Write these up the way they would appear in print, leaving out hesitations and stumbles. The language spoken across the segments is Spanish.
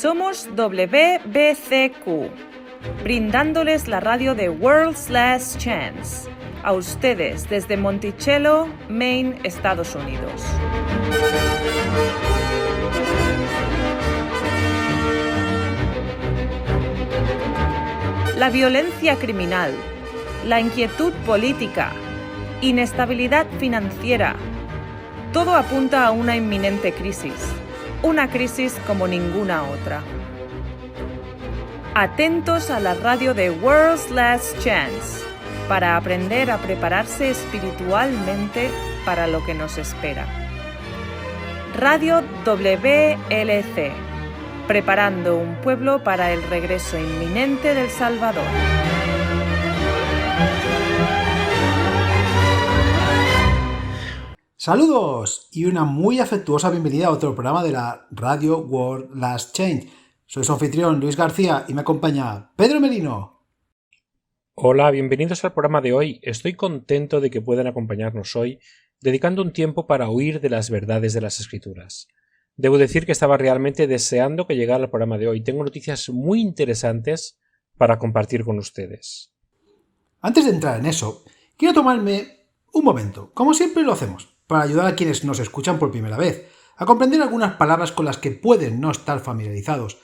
Somos WBCQ, brindándoles la radio de World's Last Chance, a ustedes desde Monticello, Maine, Estados Unidos. La violencia criminal, la inquietud política, inestabilidad financiera, todo apunta a una inminente crisis. Una crisis como ninguna otra. Atentos a la radio de World's Last Chance para aprender a prepararse espiritualmente para lo que nos espera. Radio WLC, preparando un pueblo para el regreso inminente del Salvador. Saludos y una muy afectuosa bienvenida a otro programa de la Radio World Last Change. Soy su anfitrión Luis García y me acompaña Pedro Merino. Hola, bienvenidos al programa de hoy. Estoy contento de que puedan acompañarnos hoy, dedicando un tiempo para oír de las verdades de las Escrituras. Debo decir que estaba realmente deseando que llegara el programa de hoy. Tengo noticias muy interesantes para compartir con ustedes. Antes de entrar en eso, quiero tomarme un momento, como siempre lo hacemos, para ayudar a quienes nos escuchan por primera vez, a comprender algunas palabras con las que pueden no estar familiarizados.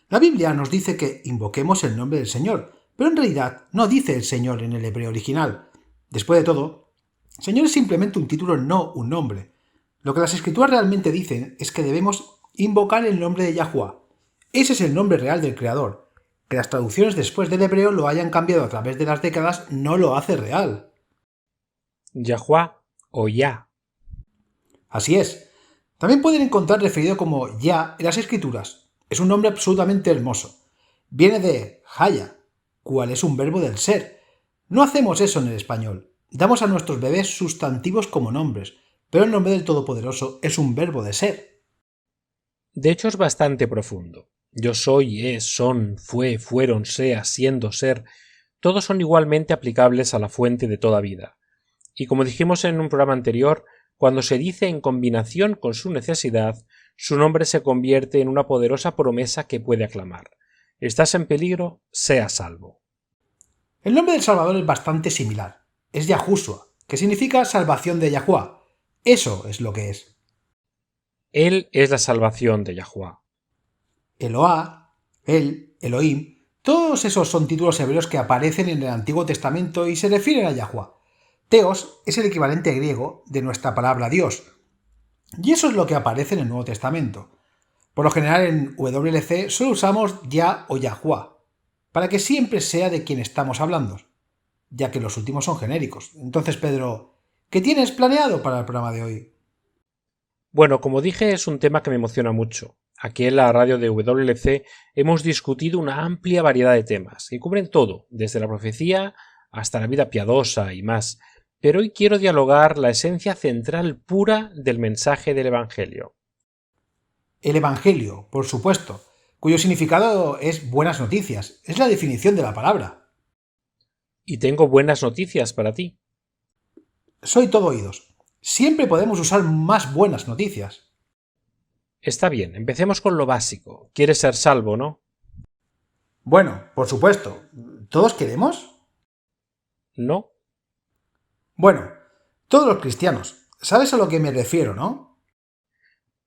La Biblia nos dice que invoquemos el nombre del Señor, pero en realidad no dice el Señor en el hebreo original. Después de todo, Señor es simplemente un título, no un nombre. Lo que las Escrituras realmente dicen es que debemos invocar el nombre de Yahuwah. Ese es el nombre real del Creador. Que las traducciones después del hebreo lo hayan cambiado a través de las décadas no lo hace real. Yahuwah o Yah. Así es. También pueden encontrar referido como Yah en las Escrituras. Es un nombre absolutamente hermoso. Viene de Haya, cual es un verbo del ser. No hacemos eso en el español. Damos a nuestros bebés sustantivos como nombres, pero el nombre del Todopoderoso es un verbo de ser. De hecho es bastante profundo. Yo soy, es, son, fue, fueron, sea, siendo, ser. Todos son igualmente aplicables a la fuente de toda vida. Y como dijimos en un programa anterior, cuando se dice en combinación con su necesidad, su nombre se convierte en una poderosa promesa que puede aclamar. ¿Estás en peligro? Sea salvo. El nombre del Salvador es bastante similar. Es Yahushua, que significa salvación de Yahuwah. Eso es lo que es. Él es la salvación de Yahuwah. Eloá, él, Elohim, todos esos son títulos hebreos que aparecen en el Antiguo Testamento y se refieren a Yahuwah. Teos es el equivalente griego de nuestra palabra Dios. Y eso es lo que aparece en el Nuevo Testamento. Por lo general en WLC solo usamos Yah o Yahuwah, para que siempre sea de quien estamos hablando, ya que los últimos son genéricos. Entonces, Pedro, ¿qué tienes planeado para el programa de hoy? Bueno, como dije, es un tema que me emociona mucho. Aquí en la radio de WLC hemos discutido una amplia variedad de temas, que cubren todo, desde la profecía hasta la vida piadosa y más. Pero hoy quiero dialogar la esencia central pura del mensaje del Evangelio. El Evangelio, por supuesto, cuyo significado es buenas noticias. Es la definición de la palabra. Y tengo buenas noticias para ti. Soy todo oídos. Siempre podemos usar más buenas noticias. Está bien, empecemos con lo básico. ¿Quieres ser salvo, no? Bueno, por supuesto. ¿Todos queremos? No. Bueno, todos los cristianos. ¿Sabes a lo que me refiero, no?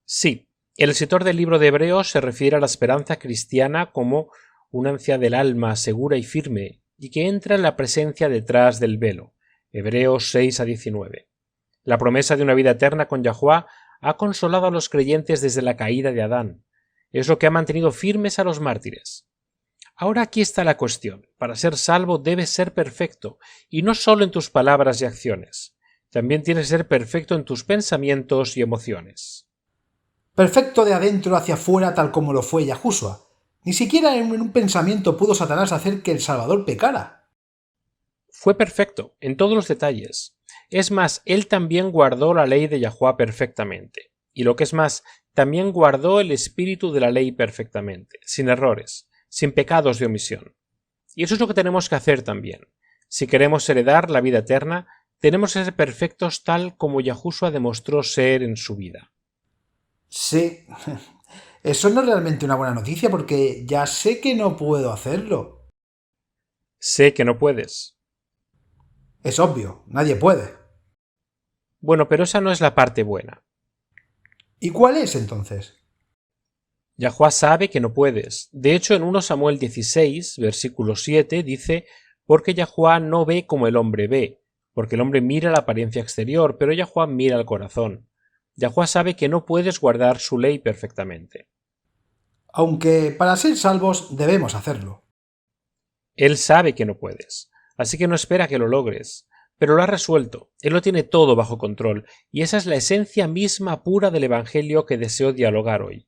Sí. El escritor del libro de Hebreos se refiere a la esperanza cristiana como una ansia del alma segura y firme y que entra en la presencia detrás del velo. Hebreos 6-19. La promesa de una vida eterna con Yahuwah ha consolado a los creyentes desde la caída de Adán. Es lo que ha mantenido firmes a los mártires. Ahora aquí está la cuestión. Para ser salvo debes ser perfecto, y no solo en tus palabras y acciones. También tienes que ser perfecto en tus pensamientos y emociones. Perfecto de adentro hacia afuera tal como lo fue Yahushua. Ni siquiera en un pensamiento pudo Satanás hacer que el Salvador pecara. Fue perfecto, en todos los detalles. Es más, él también guardó la ley de Yahuwah perfectamente. Y lo que es más, también guardó el espíritu de la ley perfectamente, sin errores, sin pecados de omisión. Y eso es lo que tenemos que hacer también. Si queremos heredar la vida eterna, tenemos que ser perfectos tal como Yahushua demostró ser en su vida. Sí, eso no es realmente una buena noticia porque ya sé que no puedo hacerlo. Sé que no puedes. Es obvio, nadie puede. Bueno, pero esa no es la parte buena. ¿Y cuál es entonces? Yahuwah sabe que no puedes. De hecho, en 1 Samuel 16, versículo 7, dice: porque Yahuwah no ve como el hombre ve, porque el hombre mira la apariencia exterior, pero Yahuwah mira el corazón. Yahuwah sabe que no puedes guardar su ley perfectamente. Aunque para ser salvos debemos hacerlo. Él sabe que no puedes, así que no espera que lo logres, pero lo ha resuelto. Él lo tiene todo bajo control, y esa es la esencia misma pura del Evangelio que deseo dialogar hoy.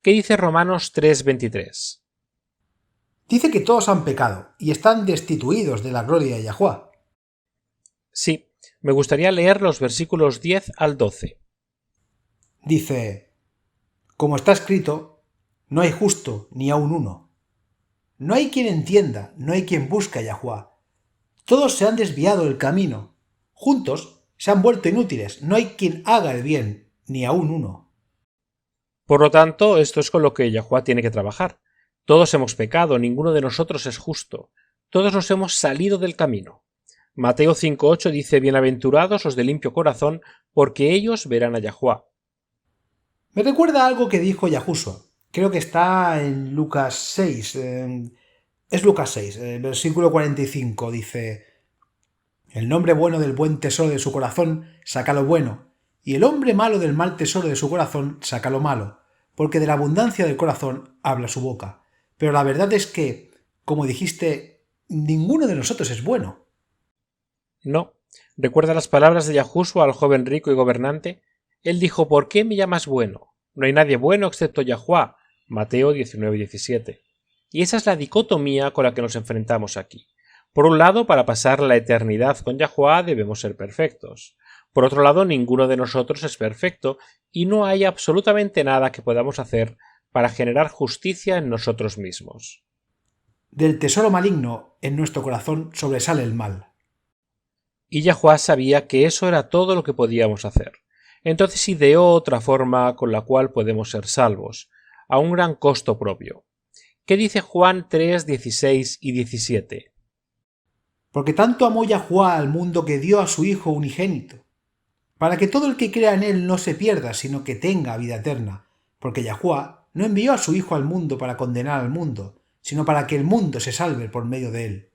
¿Qué dice Romanos 3:23? Dice que todos han pecado y están destituidos de la gloria de Yahuwah. Sí, me gustaría leer los versículos 10 al 12. Dice, como está escrito, no hay justo ni aun uno. No hay quien entienda, no hay quien busque a Yahuwah. Todos se han desviado del camino. Juntos se han vuelto inútiles. No hay quien haga el bien, ni aun uno. Por lo tanto, esto es con lo que Yahuwah tiene que trabajar. Todos hemos pecado, ninguno de nosotros es justo. Todos nos hemos salido del camino. Mateo 5:8 dice: bienaventurados los de limpio corazón, porque ellos verán a Yahuwah. Me recuerda algo que dijo Yahushua. Creo que está en Lucas 6. Es Lucas 6, versículo 45. Dice, el hombre bueno del buen tesoro de su corazón saca lo bueno, y el hombre malo del mal tesoro de su corazón saca lo malo, porque de la abundancia del corazón habla su boca. Pero la verdad es que, como dijiste, ninguno de nosotros es bueno. No. ¿Recuerda las palabras de Yahushua al joven rico y gobernante? Él dijo: ¿por qué me llamas bueno? No hay nadie bueno excepto Yahuwah. Mateo 19:17. Y esa es la dicotomía con la que nos enfrentamos aquí. Por un lado, para pasar la eternidad con Yahuwah debemos ser perfectos. Por otro lado, ninguno de nosotros es perfecto y no hay absolutamente nada que podamos hacer para generar justicia en nosotros mismos. Del tesoro maligno en nuestro corazón sobresale el mal. Y Yahuwah sabía que eso era todo lo que podíamos hacer. Entonces ideó otra forma con la cual podemos ser salvos, a un gran costo propio. ¿Qué dice Juan 3, 16 y 17? Porque tanto amó Yahuwah al mundo que dio a su Hijo unigénito, para que todo el que crea en él no se pierda, sino que tenga vida eterna, porque Yahuwah no envió a su Hijo al mundo para condenar al mundo, sino para que el mundo se salve por medio de él.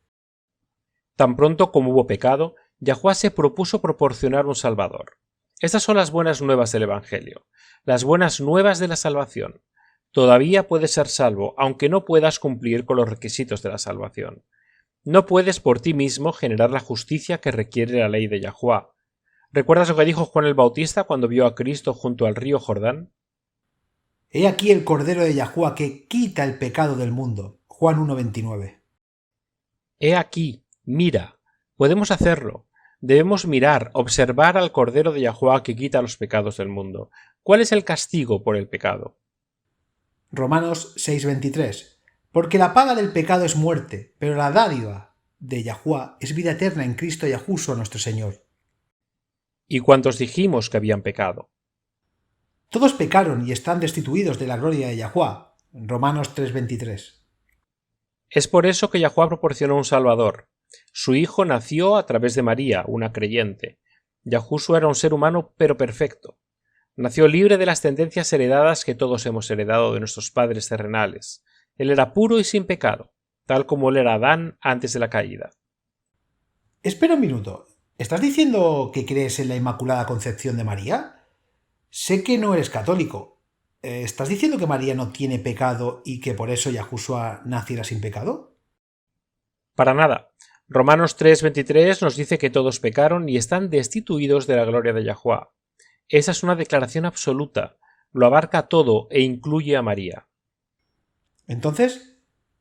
Tan pronto como hubo pecado, Yahuwah se propuso proporcionar un Salvador. Estas son las buenas nuevas del Evangelio, las buenas nuevas de la salvación. Todavía puedes ser salvo, aunque no puedas cumplir con los requisitos de la salvación. No puedes por ti mismo generar la justicia que requiere la ley de Yahuwah. ¿Recuerdas lo que dijo Juan el Bautista cuando vio a Cristo junto al río Jordán? He aquí el Cordero de Yahuwah que quita el pecado del mundo. Juan 1:29. He aquí, mira, podemos hacerlo. Debemos mirar, observar al Cordero de Yahuwah que quita los pecados del mundo. ¿Cuál es el castigo por el pecado? Romanos 6:23. Porque la paga del pecado es muerte, pero la dádiva de Yahuwah es vida eterna en Cristo Yahushua nuestro Señor. ¿Y cuántos dijimos que habían pecado? Todos pecaron y están destituidos de la gloria de Yahuwah. Romanos 3:23. Es por eso que Yahuwah proporcionó un Salvador. Su Hijo nació a través de María, una creyente. Yahushua era un ser humano pero perfecto. Nació libre de las tendencias heredadas que todos hemos heredado de nuestros padres terrenales. Él era puro y sin pecado, tal como él era Adán antes de la caída. Espera un minuto. ¿Estás diciendo que crees en la Inmaculada Concepción de María? Sé que no eres católico. ¿Estás diciendo que María no tiene pecado y que por eso Yahushua naciera sin pecado? Para nada. Romanos 3:23 nos dice que todos pecaron y están destituidos de la gloria de Yahuwah. Esa es una declaración absoluta, lo abarca todo e incluye a María. Entonces,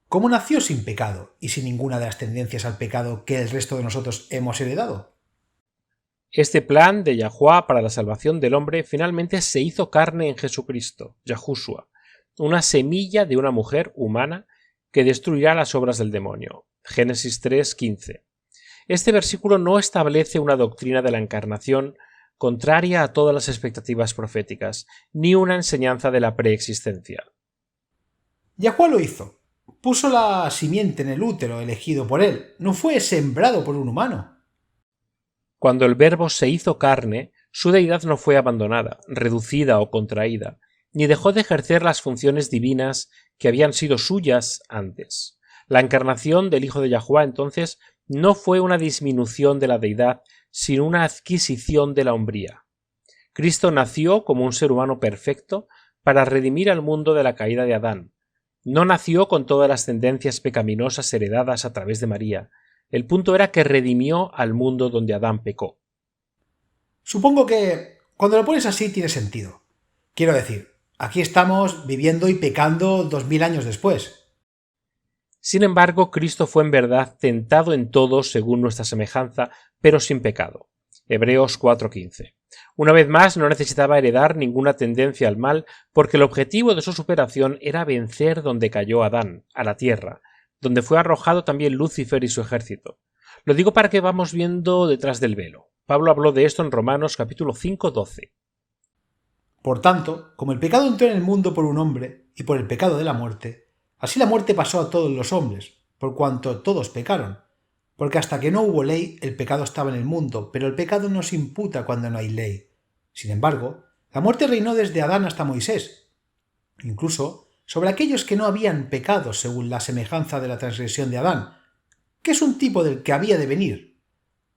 ¿cómo nació sin pecado y sin ninguna de las tendencias al pecado que el resto de nosotros hemos heredado? Este plan de Yahuwah para la salvación del hombre finalmente se hizo carne en Jesucristo, Yahushua, una semilla de una mujer humana que destruirá las obras del demonio. Génesis 3:15. Este versículo no establece una doctrina de la encarnación contraria a todas las expectativas proféticas, ni una enseñanza de la preexistencia. Yahuwá lo hizo. Puso la simiente en el útero elegido por él. No fue sembrado por un humano. Cuando el Verbo se hizo carne, su deidad no fue abandonada, reducida o contraída, ni dejó de ejercer las funciones divinas que habían sido suyas antes. La encarnación del Hijo de Yahuwá, entonces, no fue una disminución de la deidad, sino una adquisición de la hombría. Cristo nació como un ser humano perfecto para redimir al mundo de la caída de Adán. No nació con todas las tendencias pecaminosas heredadas a través de María. El punto era que redimió al mundo donde Adán pecó. Supongo que cuando lo pones así tiene sentido. Quiero decir, aquí estamos viviendo y pecando 2000 años después. Sin embargo, Cristo fue en verdad tentado en todo según nuestra semejanza, pero sin pecado. Hebreos 4:15. Una vez más, no necesitaba heredar ninguna tendencia al mal, porque el objetivo de su superación era vencer donde cayó Adán, a la tierra, donde fue arrojado también Lucifer y su ejército. Lo digo para que vamos viendo detrás del velo. Pablo habló de esto en Romanos capítulo 5:12. Por tanto, como el pecado entró en el mundo por un hombre, y por el pecado de la muerte, así la muerte pasó a todos los hombres, por cuanto todos pecaron. Porque hasta que no hubo ley, el pecado estaba en el mundo, pero el pecado no se imputa cuando no hay ley. Sin embargo, la muerte reinó desde Adán hasta Moisés, incluso sobre aquellos que no habían pecado según la semejanza de la transgresión de Adán, que es un tipo del que había de venir.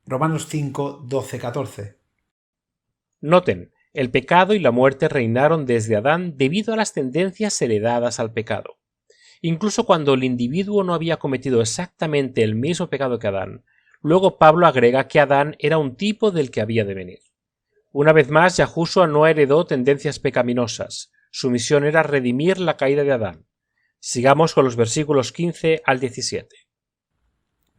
Romanos 5:12-14. Noten, el pecado y la muerte reinaron desde Adán debido a las tendencias heredadas al pecado. Incluso cuando el individuo no había cometido exactamente el mismo pecado que Adán, luego Pablo agrega que Adán era un tipo del que había de venir. Una vez más, Yahushua no heredó tendencias pecaminosas. Su misión era redimir la caída de Adán. Sigamos con los versículos 15 al 17.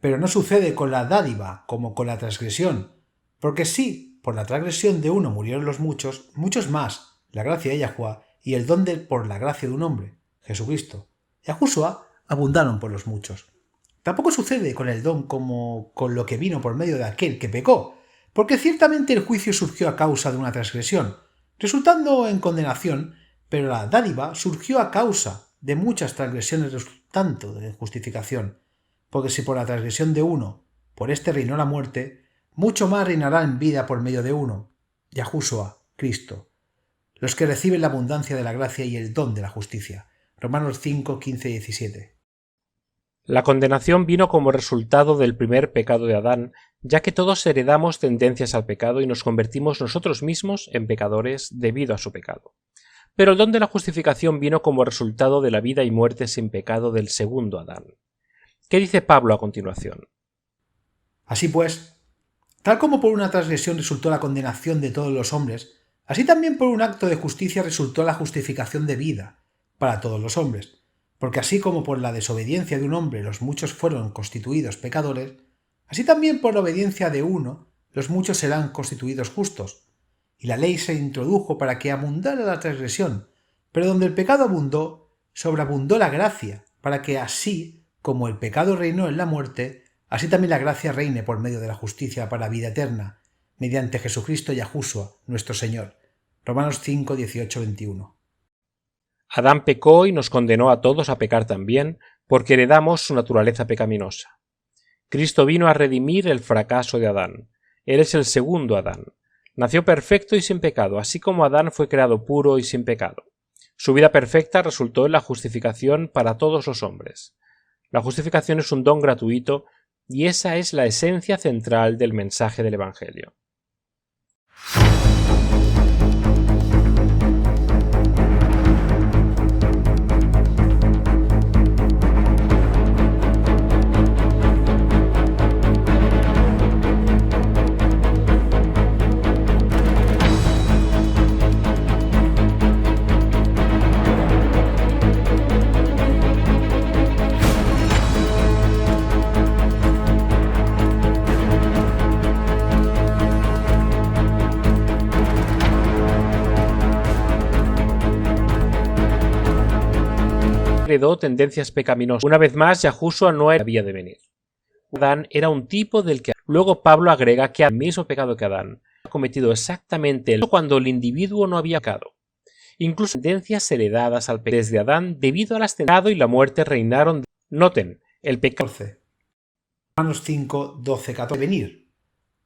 Pero no sucede con la dádiva como con la transgresión, porque sí, por la transgresión de uno murieron los muchos, muchos más, la gracia de Yahuwá y el don por la gracia de un hombre, Jesucristo. Yahushua abundaron por los muchos. Tampoco sucede con el don como con lo que vino por medio de aquel que pecó, porque ciertamente el juicio surgió a causa de una transgresión, resultando en condenación, pero la dádiva surgió a causa de muchas transgresiones resultando de justificación, porque si por la transgresión de uno, por este reinó la muerte, mucho más reinará en vida por medio de uno, Yahushua, Cristo, los que reciben la abundancia de la gracia y el don de la justicia. Romanos 5, 15 y 17. La condenación vino como resultado del primer pecado de Adán, ya que todos heredamos tendencias al pecado y nos convertimos nosotros mismos en pecadores debido a su pecado. Pero el don de la justificación vino como resultado de la vida y muerte sin pecado del segundo Adán. ¿Qué dice Pablo a continuación? Así pues, tal como por una transgresión resultó la condenación de todos los hombres, así también por un acto de justicia resultó la justificación de vida para todos los hombres, porque así como por la desobediencia de un hombre los muchos fueron constituidos pecadores, así también por la obediencia de uno los muchos serán constituidos justos. Y la ley se introdujo para que abundara la transgresión, pero donde el pecado abundó, sobreabundó la gracia, para que así como el pecado reinó en la muerte, así también la gracia reine por medio de la justicia para vida eterna, mediante Jesucristo Yahushua, nuestro Señor. Romanos 5, 18, 21. Adán pecó y nos condenó a todos a pecar también, porque heredamos su naturaleza pecaminosa. Cristo vino a redimir el fracaso de Adán. Él es el segundo Adán. Nació perfecto y sin pecado, así como Adán fue creado puro y sin pecado. Su vida perfecta resultó en la justificación para todos los hombres. La justificación es un don gratuito y esa es la esencia central del mensaje del Evangelio. Heredó tendencias pecaminosas. Una vez más, Yahushua no había de venir. Adán era un tipo del que luego Pablo agrega que el mismo pecado que Adán ha cometido exactamente el cuando el individuo no había pecado. Incluso tendencias heredadas al pecado desde Adán debido al pecado y la muerte reinaron. Noten, el pecado. Romanos 5, 12, 14. Venir.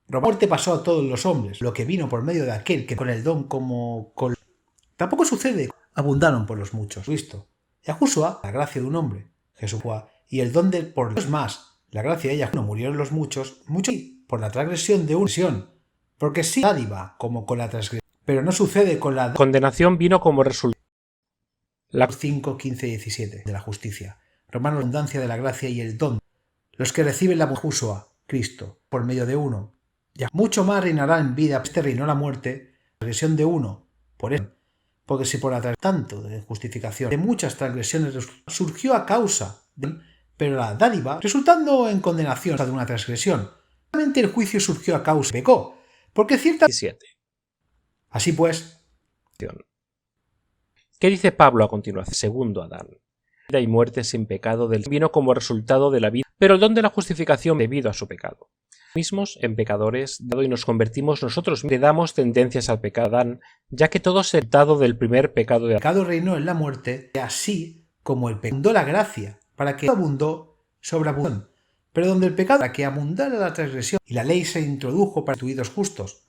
La muerte pasó a todos los hombres, lo que vino por medio de aquel que con el don como con... Tampoco sucede, abundaron por los muchos. Visto. Yahushua, la gracia de un hombre, Jesucristo, y el don de por los más, la gracia de Yahushua, murieron los muchos por la transgresión de una transgresión, porque sí dádiva como con la transgresión, pero no sucede con la condenación vino como resultado. 5, 15 y 17 de la justicia. Romanos, la abundancia de la gracia y el don. Los que reciben la Yahushua, Cristo, por medio de uno, ya mucho más reinará en vida. Este reinó la muerte, la transgresión de uno, por eso. Porque si por la tanto de justificación de muchas transgresiones surgió a causa de, pero la dádiva resultando en condenación de una transgresión, realmente el juicio surgió a causa de pecó, porque cierta 17. Así pues, ¿qué dice Pablo a continuación? Segundo Adán. Vida y muerte sin pecado del vino como resultado de la vida, pero el don de la justificación debido a su pecado. Mismos en pecadores, dado y nos convertimos nosotros, le damos tendencias al pecado Adán, ya que todo se dado del primer pecado de el Adán. pecado reinó en la muerte, así como el pecado abundó la gracia, para que abundó sobreabundó. Pero donde el pecado para que abundara la transgresión y la ley se introdujo para constituidos justos,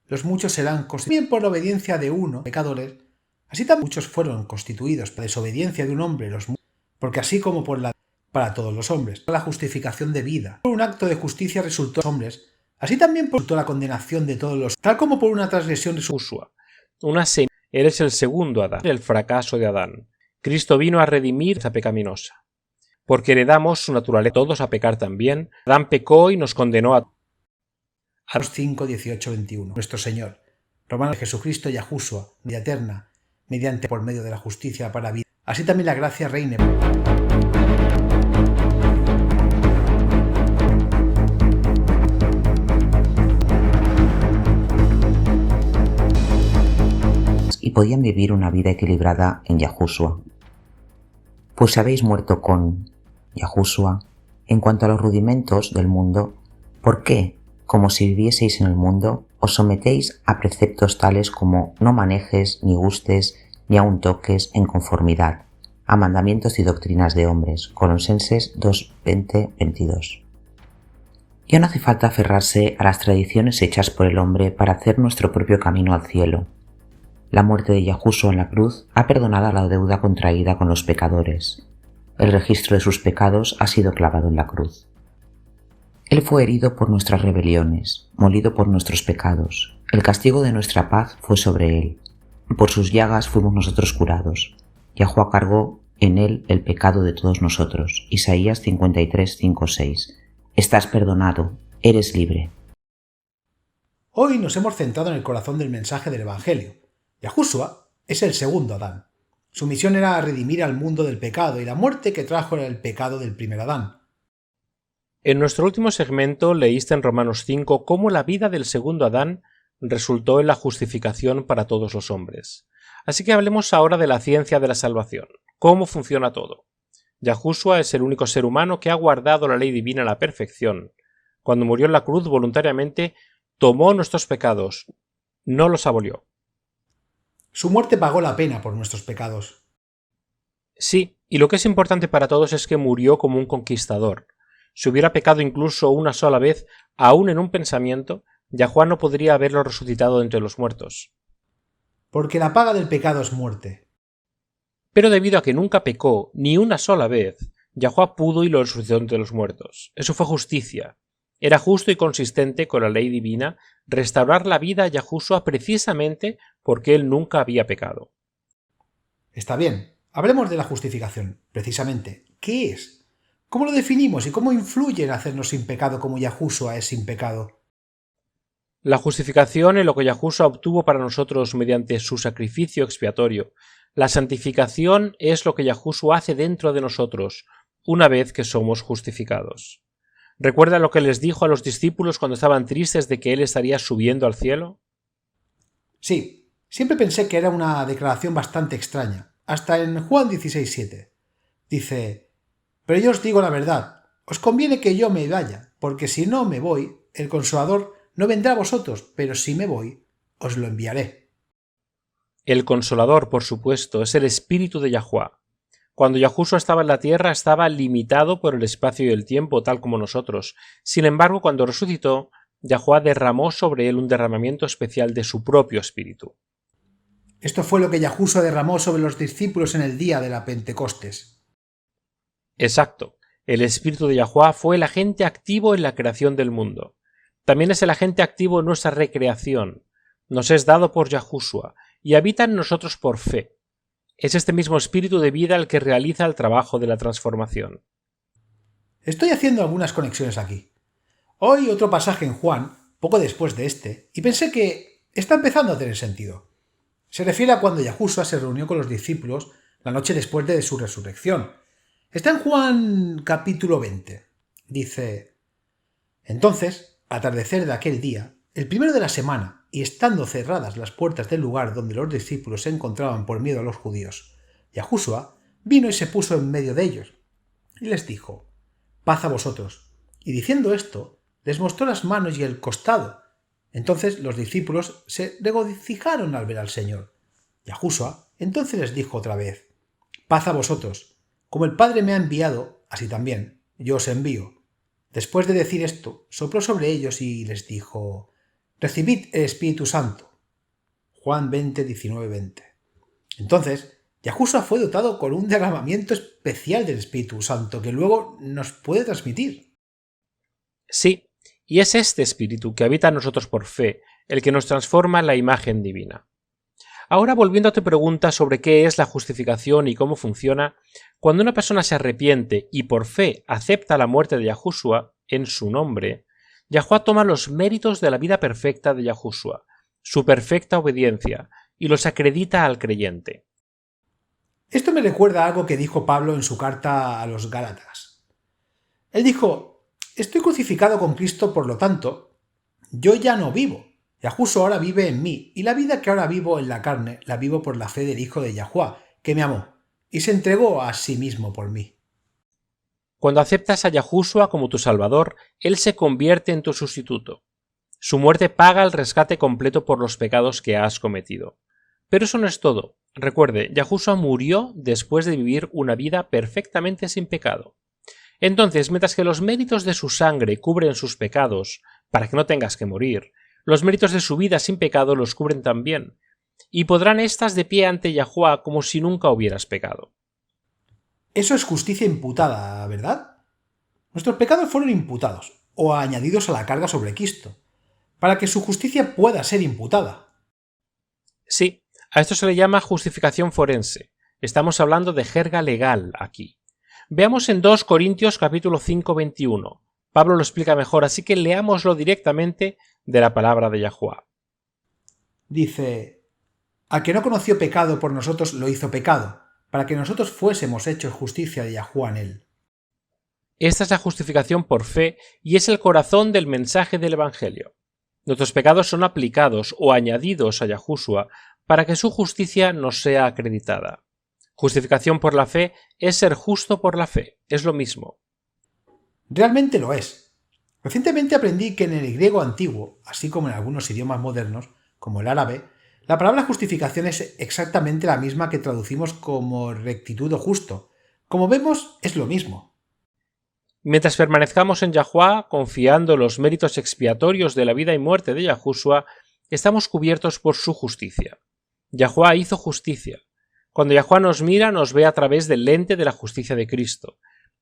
los muchos serán constituidos por la obediencia de uno, pecadores, así también muchos fueron constituidos por la desobediencia de un hombre, porque así como por la para todos los hombres, la justificación de vida. Por un acto de justicia resultó los hombres, así también resultó la condenación de todos los, tal como por una transgresión de su Usua. Una semilla. Eres el segundo Adán, el fracaso de Adán. Cristo vino a redimir esa pecaminosa. Porque heredamos su naturaleza todos a pecar también. Adán pecó y nos condenó a 5, 18, 21. Nuestro Señor, Romanos, Jesucristo y Yahushua, vida eterna, mediante por medio de la justicia para vida. Así también la gracia reine. Y podían vivir una vida equilibrada en Yahushua. Pues habéis muerto con Yahushua en cuanto a los rudimentos del mundo, ¿por qué, como si vivieseis en el mundo, os sometéis a preceptos tales como no manejes, ni gustes, ni aun toques en conformidad a mandamientos y doctrinas de hombres? Colosenses 2, 20, 22. Ya no hace falta aferrarse a las tradiciones hechas por el hombre para hacer nuestro propio camino al cielo. La muerte de Yahushua en la cruz ha perdonado la deuda contraída con los pecadores. El registro de sus pecados ha sido clavado en la cruz. Él fue herido por nuestras rebeliones, molido por nuestros pecados. El castigo de nuestra paz fue sobre él. Por sus llagas fuimos nosotros curados. Yahuwah cargó en él el pecado de todos nosotros. Isaías 53, 5, 6. Estás perdonado, eres libre. Hoy nos hemos centrado en el corazón del mensaje del Evangelio. Yahushua es el segundo Adán. Su misión era redimir al mundo del pecado y la muerte que trajo era el pecado del primer Adán. En nuestro último segmento leíste en Romanos 5 cómo la vida del segundo Adán resultó en la justificación para todos los hombres. Así que hablemos ahora de la ciencia de la salvación. ¿Cómo funciona todo? Yahushua es el único ser humano que ha guardado la ley divina a la perfección. Cuando murió en la cruz voluntariamente, tomó nuestros pecados, no los abolió. Su muerte pagó la pena por nuestros pecados. Sí, y lo que es importante para todos es que murió como un conquistador. Si hubiera pecado incluso una sola vez, aún en un pensamiento, Yahuwah no podría haberlo resucitado entre los muertos. Porque la paga del pecado es muerte. Pero debido a que nunca pecó ni una sola vez, Yahuwah pudo y lo resucitó entre los muertos. Eso fue justicia. Era justo y consistente con la ley divina restaurar la vida a Yahushua precisamente porque él nunca había pecado. Está bien, hablemos de la justificación. Precisamente, ¿qué es? ¿Cómo lo definimos y cómo influye en hacernos sin pecado como Yahushua es sin pecado? La justificación es lo que Yahushua obtuvo para nosotros mediante su sacrificio expiatorio. La santificación es lo que Yahushua hace dentro de nosotros, una vez que somos justificados. ¿Recuerda lo que les dijo a los discípulos cuando estaban tristes de que él estaría subiendo al cielo? Sí, siempre pensé que era una declaración bastante extraña. Hasta en Juan 16:7. Dice: pero yo os digo la verdad, os conviene que yo me vaya, porque si no me voy, el Consolador no vendrá a vosotros, pero si me voy, os lo enviaré. El Consolador, por supuesto, es el Espíritu de Yahuwá. Cuando Yahushua estaba en la tierra estaba limitado por el espacio y el tiempo, tal como nosotros. Sin embargo, cuando resucitó, Yahuwá derramó sobre él un derramamiento especial de su propio espíritu. Esto fue lo que Yahushua derramó sobre los discípulos en el día de la Pentecostés. Exacto. El espíritu de Yahuwá fue el agente activo en la creación del mundo. También es el agente activo en nuestra recreación. Nos es dado por Yahushua y habita en nosotros por fe. Es este mismo espíritu de vida el que realiza el trabajo de la transformación. Estoy haciendo algunas conexiones aquí. Hoy otro pasaje en Juan, poco después de este, y pensé que está empezando a tener sentido. Se refiere a cuando Yahushua se reunió con los discípulos la noche después de su resurrección. Está en Juan capítulo 20. Dice: Entonces, al atardecer de aquel día, el primero de la semana, y estando cerradas las puertas del lugar donde los discípulos se encontraban por miedo a los judíos, Yahushua vino y se puso en medio de ellos, y les dijo: Paz a vosotros. Y diciendo esto, les mostró las manos y el costado. Entonces los discípulos se regocijaron al ver al Señor. Yahushua entonces les dijo otra vez: Paz a vosotros. Como el Padre me ha enviado, así también yo os envío. Después de decir esto, sopló sobre ellos y les dijo: Recibid el Espíritu Santo. Juan 20, 19, 20. Entonces, Yahushua fue dotado con un derramamiento especial del Espíritu Santo que luego nos puede transmitir. Sí, y es este espíritu que habita en nosotros por fe, el que nos transforma en la imagen divina. Ahora, volviendo a tu pregunta sobre qué es la justificación y cómo funciona, cuando una persona se arrepiente y por fe acepta la muerte de Yahushua en su nombre, Yahuwá toma los méritos de la vida perfecta de Yahushua, su perfecta obediencia, y los acredita al creyente. Esto me recuerda a algo que dijo Pablo en su carta a los Gálatas. Él dijo: Estoy crucificado con Cristo, por lo tanto, yo ya no vivo. Yahushua ahora vive en mí, y la vida que ahora vivo en la carne, la vivo por la fe del Hijo de Yahuwá, que me amó, y se entregó a sí mismo por mí. Cuando aceptas a Yahushua como tu Salvador, Él se convierte en tu sustituto. Su muerte paga el rescate completo por los pecados que has cometido. Pero eso no es todo. Recuerde, Yahushua murió después de vivir una vida perfectamente sin pecado. Entonces, mientras que los méritos de su sangre cubren sus pecados, para que no tengas que morir, los méritos de su vida sin pecado los cubren también, y podrán éstas de pie ante Yahuwá como si nunca hubieras pecado. Eso es justicia imputada, ¿verdad? Nuestros pecados fueron imputados, o añadidos a la carga sobre Cristo, para que su justicia pueda ser imputada. Sí, a esto se le llama justificación forense. Estamos hablando de jerga legal aquí. Veamos en 2 Corintios capítulo 5, 21. Pablo lo explica mejor, así que leámoslo directamente de la palabra de Yahuwá. Dice: Al que no conoció pecado por nosotros lo hizo pecado, para que nosotros fuésemos hechos justicia de Yahuwá en él. Esta es la justificación por fe y es el corazón del mensaje del Evangelio. Nuestros pecados son aplicados o añadidos a Yahushua para que su justicia nos sea acreditada. Justificación por la fe es ser justo por la fe, es lo mismo. Realmente lo es. Recientemente aprendí que en el griego antiguo, así como en algunos idiomas modernos, como el árabe, la palabra justificación es exactamente la misma que traducimos como rectitud o justo. Como vemos, es lo mismo. Mientras permanezcamos en Yahuwá, confiando en los méritos expiatorios de la vida y muerte de Yahushua, estamos cubiertos por su justicia. Yahuwá hizo justicia. Cuando Yahuwá nos mira, nos ve a través del lente de la justicia de Cristo.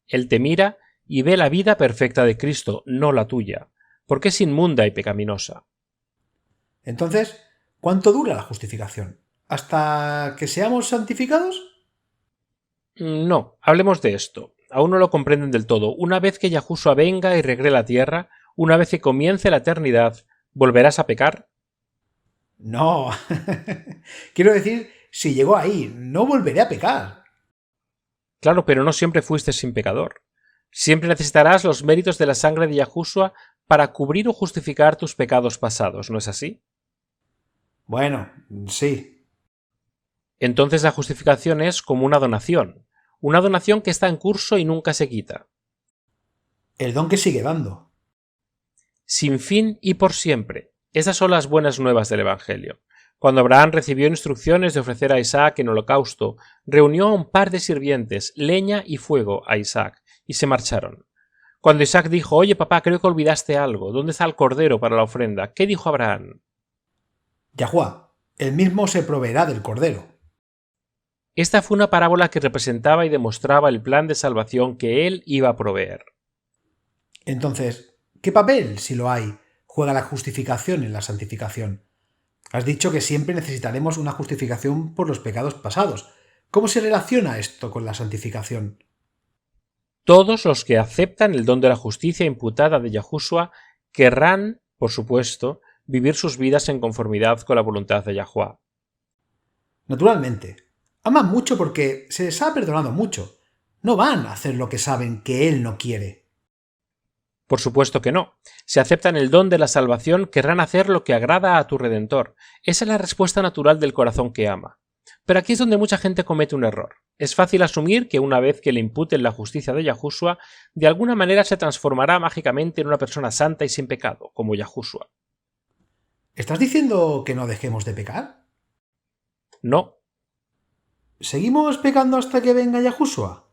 Él te mira y ve la vida perfecta de Cristo, no la tuya, porque es inmunda y pecaminosa. Entonces, ¿cuánto dura la justificación? ¿Hasta que seamos santificados? No, hablemos de esto. Aún no lo comprenden del todo. Una vez que Yahushua venga y regre la tierra, una vez que comience la eternidad, ¿volverás a pecar? No. Quiero decir, si llegó ahí, no volveré a pecar. Claro, pero no siempre fuiste sin pecador. Siempre necesitarás los méritos de la sangre de Yahushua para cubrir o justificar tus pecados pasados, ¿no es así? Bueno, sí. Entonces la justificación es como una donación que está en curso y nunca se quita. El don que sigue dando. Sin fin y por siempre. Esas son las buenas nuevas del Evangelio. Cuando Abraham recibió instrucciones de ofrecer a Isaac en holocausto, reunió a un par de sirvientes, leña y fuego, a Isaac, y se marcharon. Cuando Isaac dijo: «Oye, papá, creo que olvidaste algo. ¿Dónde está el cordero para la ofrenda?», ¿qué dijo Abraham? Yahuá, él mismo se proveerá del cordero. Esta fue una parábola que representaba y demostraba el plan de salvación que él iba a proveer. Entonces, ¿qué papel, si lo hay, juega la justificación en la santificación? Has dicho que siempre necesitaremos una justificación por los pecados pasados. ¿Cómo se relaciona esto con la santificación? Todos los que aceptan el don de la justicia imputada de Yahushua querrán, por supuesto, vivir sus vidas en conformidad con la voluntad de Yahuwá. Naturalmente. Aman mucho porque se les ha perdonado mucho. No van a hacer lo que saben que Él no quiere. Por supuesto que no. Si aceptan el don de la salvación, querrán hacer lo que agrada a tu Redentor. Esa es la respuesta natural del corazón que ama. Pero aquí es donde mucha gente comete un error. Es fácil asumir que una vez que le imputen la justicia de Yahushua, de alguna manera se transformará mágicamente en una persona santa y sin pecado, como Yahushua. ¿Estás diciendo que no dejemos de pecar? No. ¿Seguimos pecando hasta que venga Yahushua?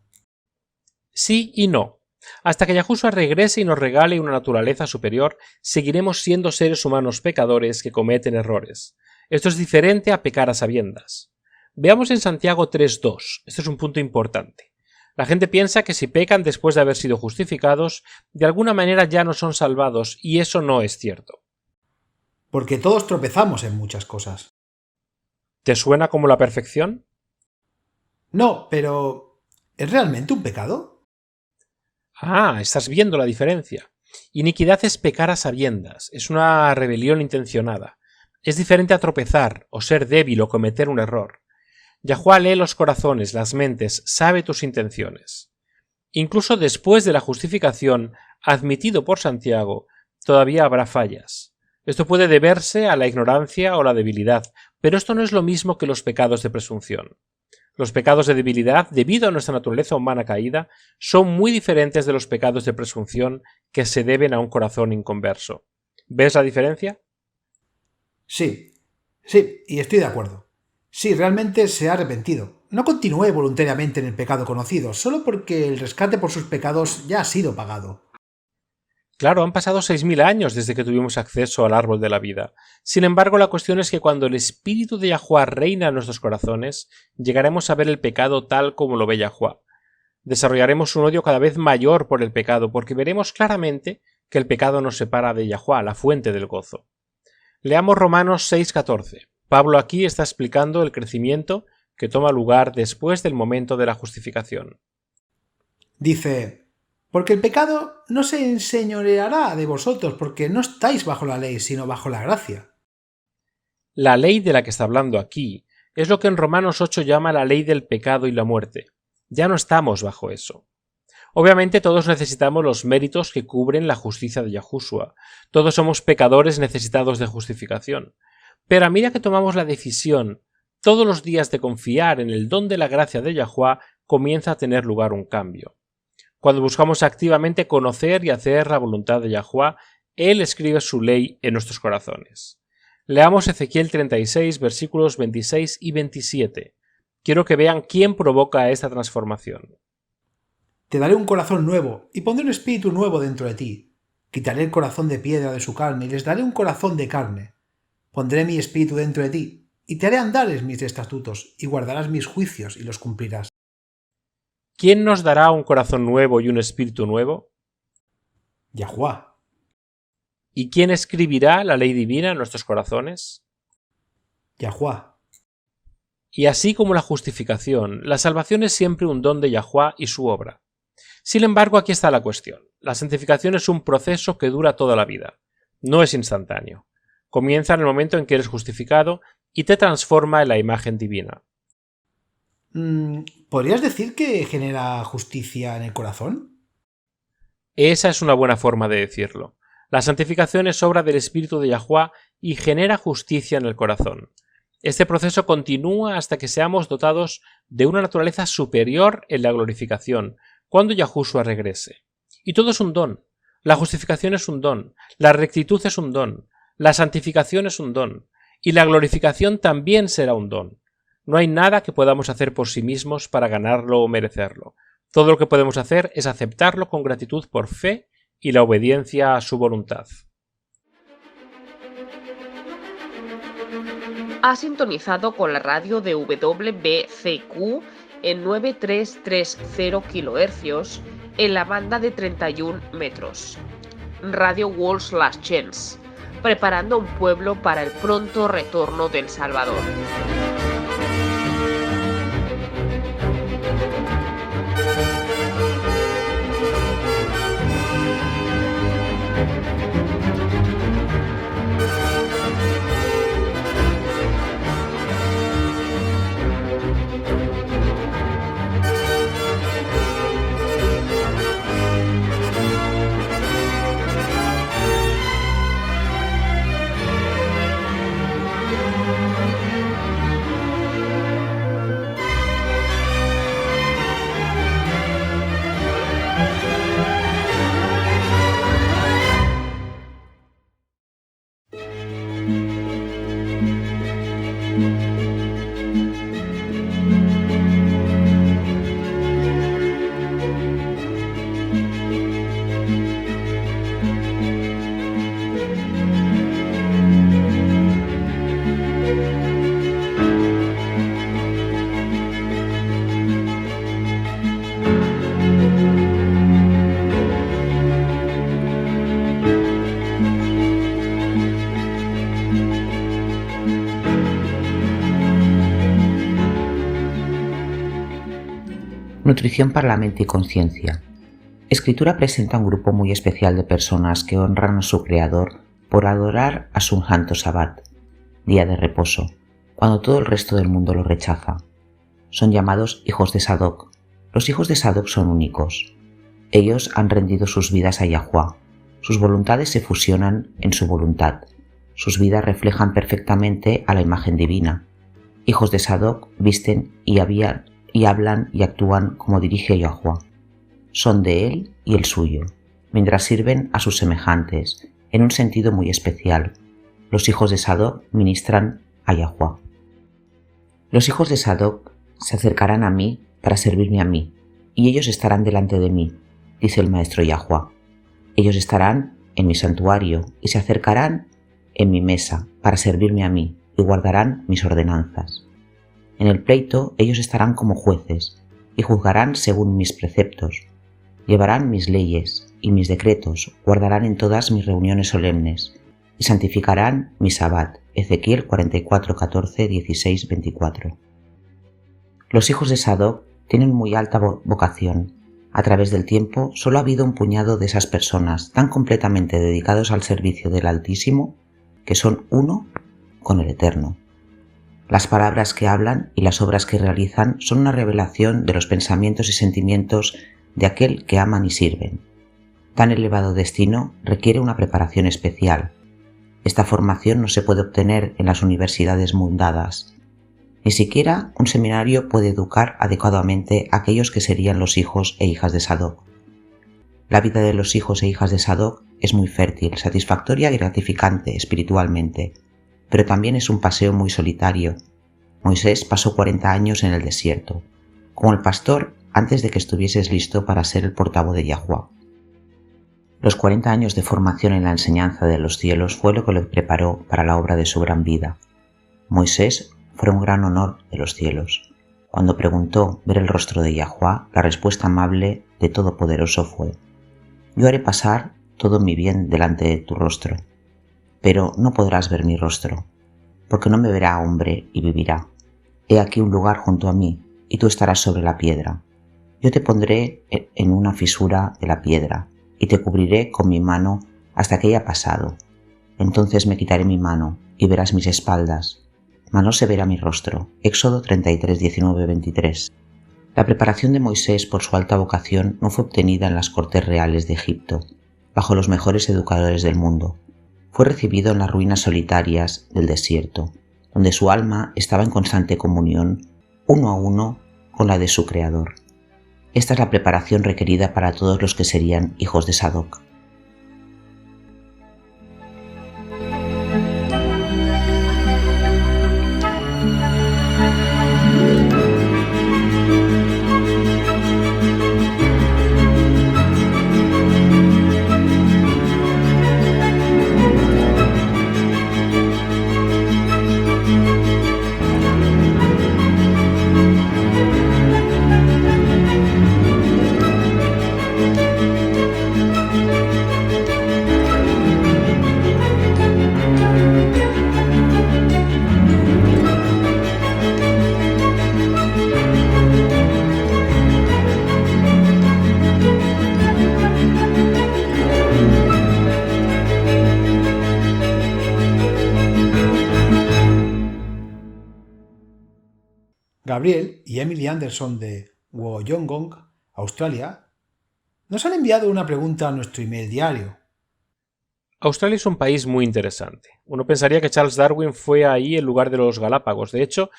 Sí y no. Hasta que Yahushua regrese y nos regale una naturaleza superior, seguiremos siendo seres humanos pecadores que cometen errores. Esto es diferente a pecar a sabiendas. Veamos en Santiago 3:2. Este es un punto importante. La gente piensa que si pecan después de haber sido justificados, de alguna manera ya no son salvados, y eso no es cierto. Porque todos tropezamos en muchas cosas. ¿Te suena como la perfección? No, pero ¿es realmente un pecado? Ah, estás viendo la diferencia. Iniquidad es pecar a sabiendas, es una rebelión intencionada. Es diferente a tropezar, o ser débil, o cometer un error. Yahuwá lee los corazones, las mentes, sabe tus intenciones. Incluso después de la justificación, admitido por Santiago, todavía habrá fallas. Esto puede deberse a la ignorancia o la debilidad, pero esto no es lo mismo que los pecados de presunción. Los pecados de debilidad, debido a nuestra naturaleza humana caída, son muy diferentes de los pecados de presunción que se deben a un corazón inconverso. ¿Ves la diferencia? Sí, y estoy de acuerdo. Sí, realmente se ha arrepentido. No continúe voluntariamente en el pecado conocido, solo porque el rescate por sus pecados ya ha sido pagado. Claro, han pasado 6000 años desde que tuvimos acceso al árbol de la vida. Sin embargo, la cuestión es que cuando el Espíritu de Yahuwá reina en nuestros corazones, llegaremos a ver el pecado tal como lo ve Yahuwá. Desarrollaremos un odio cada vez mayor por el pecado, porque veremos claramente que el pecado nos separa de Yahuwá, la fuente del gozo. Leamos Romanos 6:14. Pablo aquí está explicando el crecimiento que toma lugar después del momento de la justificación. Dice: porque el pecado no se enseñoreará de vosotros, porque no estáis bajo la ley, sino bajo la gracia. La ley de la que está hablando aquí es lo que en Romanos 8 llama la ley del pecado y la muerte. Ya no estamos bajo eso. Obviamente todos necesitamos los méritos que cubren la justicia de Yahushua. Todos somos pecadores necesitados de justificación. Pero a medida que tomamos la decisión todos los días de confiar en el don de la gracia de Yahuwá, comienza a tener lugar un cambio. Cuando buscamos activamente conocer y hacer la voluntad de Yahuwá, Él escribe su ley en nuestros corazones. Leamos Ezequiel 36, versículos 26 y 27. Quiero que vean quién provoca esta transformación. Te daré un corazón nuevo, y pondré un espíritu nuevo dentro de ti. Quitaré el corazón de piedra de su carne, y les daré un corazón de carne. Pondré mi espíritu dentro de ti, y te haré andar en mis estatutos, y guardarás mis juicios, y los cumplirás. ¿Quién nos dará un corazón nuevo y un espíritu nuevo? Yahuwá. ¿Y quién escribirá la ley divina en nuestros corazones? Yahuwá. Y así como la justificación, la salvación es siempre un don de Yahuwá y su obra. Sin embargo, aquí está la cuestión. La santificación es un proceso que dura toda la vida. No es instantáneo. Comienza en el momento en que eres justificado y te transforma en la imagen divina. ¿Podrías decir que genera justicia en el corazón? Esa es una buena forma de decirlo. La santificación es obra del Espíritu de Yahuwá y genera justicia en el corazón. Este proceso continúa hasta que seamos dotados de una naturaleza superior en la glorificación, cuando Yahushua regrese. Y todo es un don. La justificación es un don, la rectitud es un don, la santificación es un don, y la glorificación también será un don. No hay nada que podamos hacer por sí mismos para ganarlo o merecerlo. Todo lo que podemos hacer es aceptarlo con gratitud por fe y la obediencia a su voluntad. Ha sintonizado con la radio de WBCQ en 9330 kHz en la banda de 31 metros. Radio World's Last Chance, preparando un pueblo para el pronto retorno del Salvador. Nutrición para la mente y conciencia. Escritura presenta un grupo muy especial de personas que honran a su Creador por adorar a su santo Sabbat, día de reposo, cuando todo el resto del mundo lo rechaza. Son llamados hijos de Sadoc. Los hijos de Sadoc son únicos. Ellos han rendido sus vidas a Yahuwah. Sus voluntades se fusionan en su voluntad. Sus vidas reflejan perfectamente a la imagen divina. Hijos de Sadoc visten y hablan y actúan como dirige Yahuwah. Son de él y el suyo, mientras sirven a sus semejantes, en un sentido muy especial. Los hijos de Sadoc ministran a Yahuwah. Los hijos de Sadoc se acercarán a mí para servirme a mí, y ellos estarán delante de mí, dice el maestro Yahuwah. Ellos estarán en mi santuario y se acercarán en mi mesa para servirme a mí y guardarán mis ordenanzas. En el pleito ellos estarán como jueces y juzgarán según mis preceptos, llevarán mis leyes y mis decretos, guardarán en todas mis reuniones solemnes y santificarán mi Sabbat. Ezequiel 44, 14, 16, 24. Los hijos de Sadoc tienen muy alta vocación. A través del tiempo solo ha habido un puñado de esas personas tan completamente dedicados al servicio del Altísimo que son uno con el Eterno. Las palabras que hablan y las obras que realizan son una revelación de los pensamientos y sentimientos de aquel que aman y sirven. Tan elevado destino requiere una preparación especial. Esta formación no se puede obtener en las universidades mundadas. Ni siquiera un seminario puede educar adecuadamente a aquellos que serían los hijos e hijas de Sadoc. La vida de los hijos e hijas de Sadoc es muy fértil, satisfactoria y gratificante espiritualmente, pero también es un paseo muy solitario. Moisés pasó 40 años en el desierto, como el pastor antes de que estuvieses listo para ser el portavoz de Yahuwah. Los 40 años de formación en la enseñanza de los cielos fue lo que le preparó para la obra de su gran vida. Moisés fue un gran honor de los cielos. Cuando preguntó ver el rostro de Yahuwah, la respuesta amable de Todopoderoso fue: «Yo haré pasar todo mi bien delante de tu rostro, pero no podrás ver mi rostro, porque no me verá hombre y vivirá. He aquí un lugar junto a mí, y tú estarás sobre la piedra. Yo te pondré en una fisura de la piedra, y te cubriré con mi mano hasta que haya pasado. Entonces me quitaré mi mano, y verás mis espaldas, mas no se verá mi rostro». Éxodo 33, 19, 23. La preparación de Moisés por su alta vocación no fue obtenida en las cortes reales de Egipto, bajo los mejores educadores del mundo. Fue recibido en las ruinas solitarias del desierto, donde su alma estaba en constante comunión uno a uno con la de su Creador. Esta es la preparación requerida para todos los que serían hijos de Sadoc. Gabriel y Emily Anderson de Wollongong, Australia, nos han enviado una pregunta a nuestro email diario. Australia es un país muy interesante. Uno pensaría que Charles Darwin fue ahí en lugar de los Galápagos. De hecho,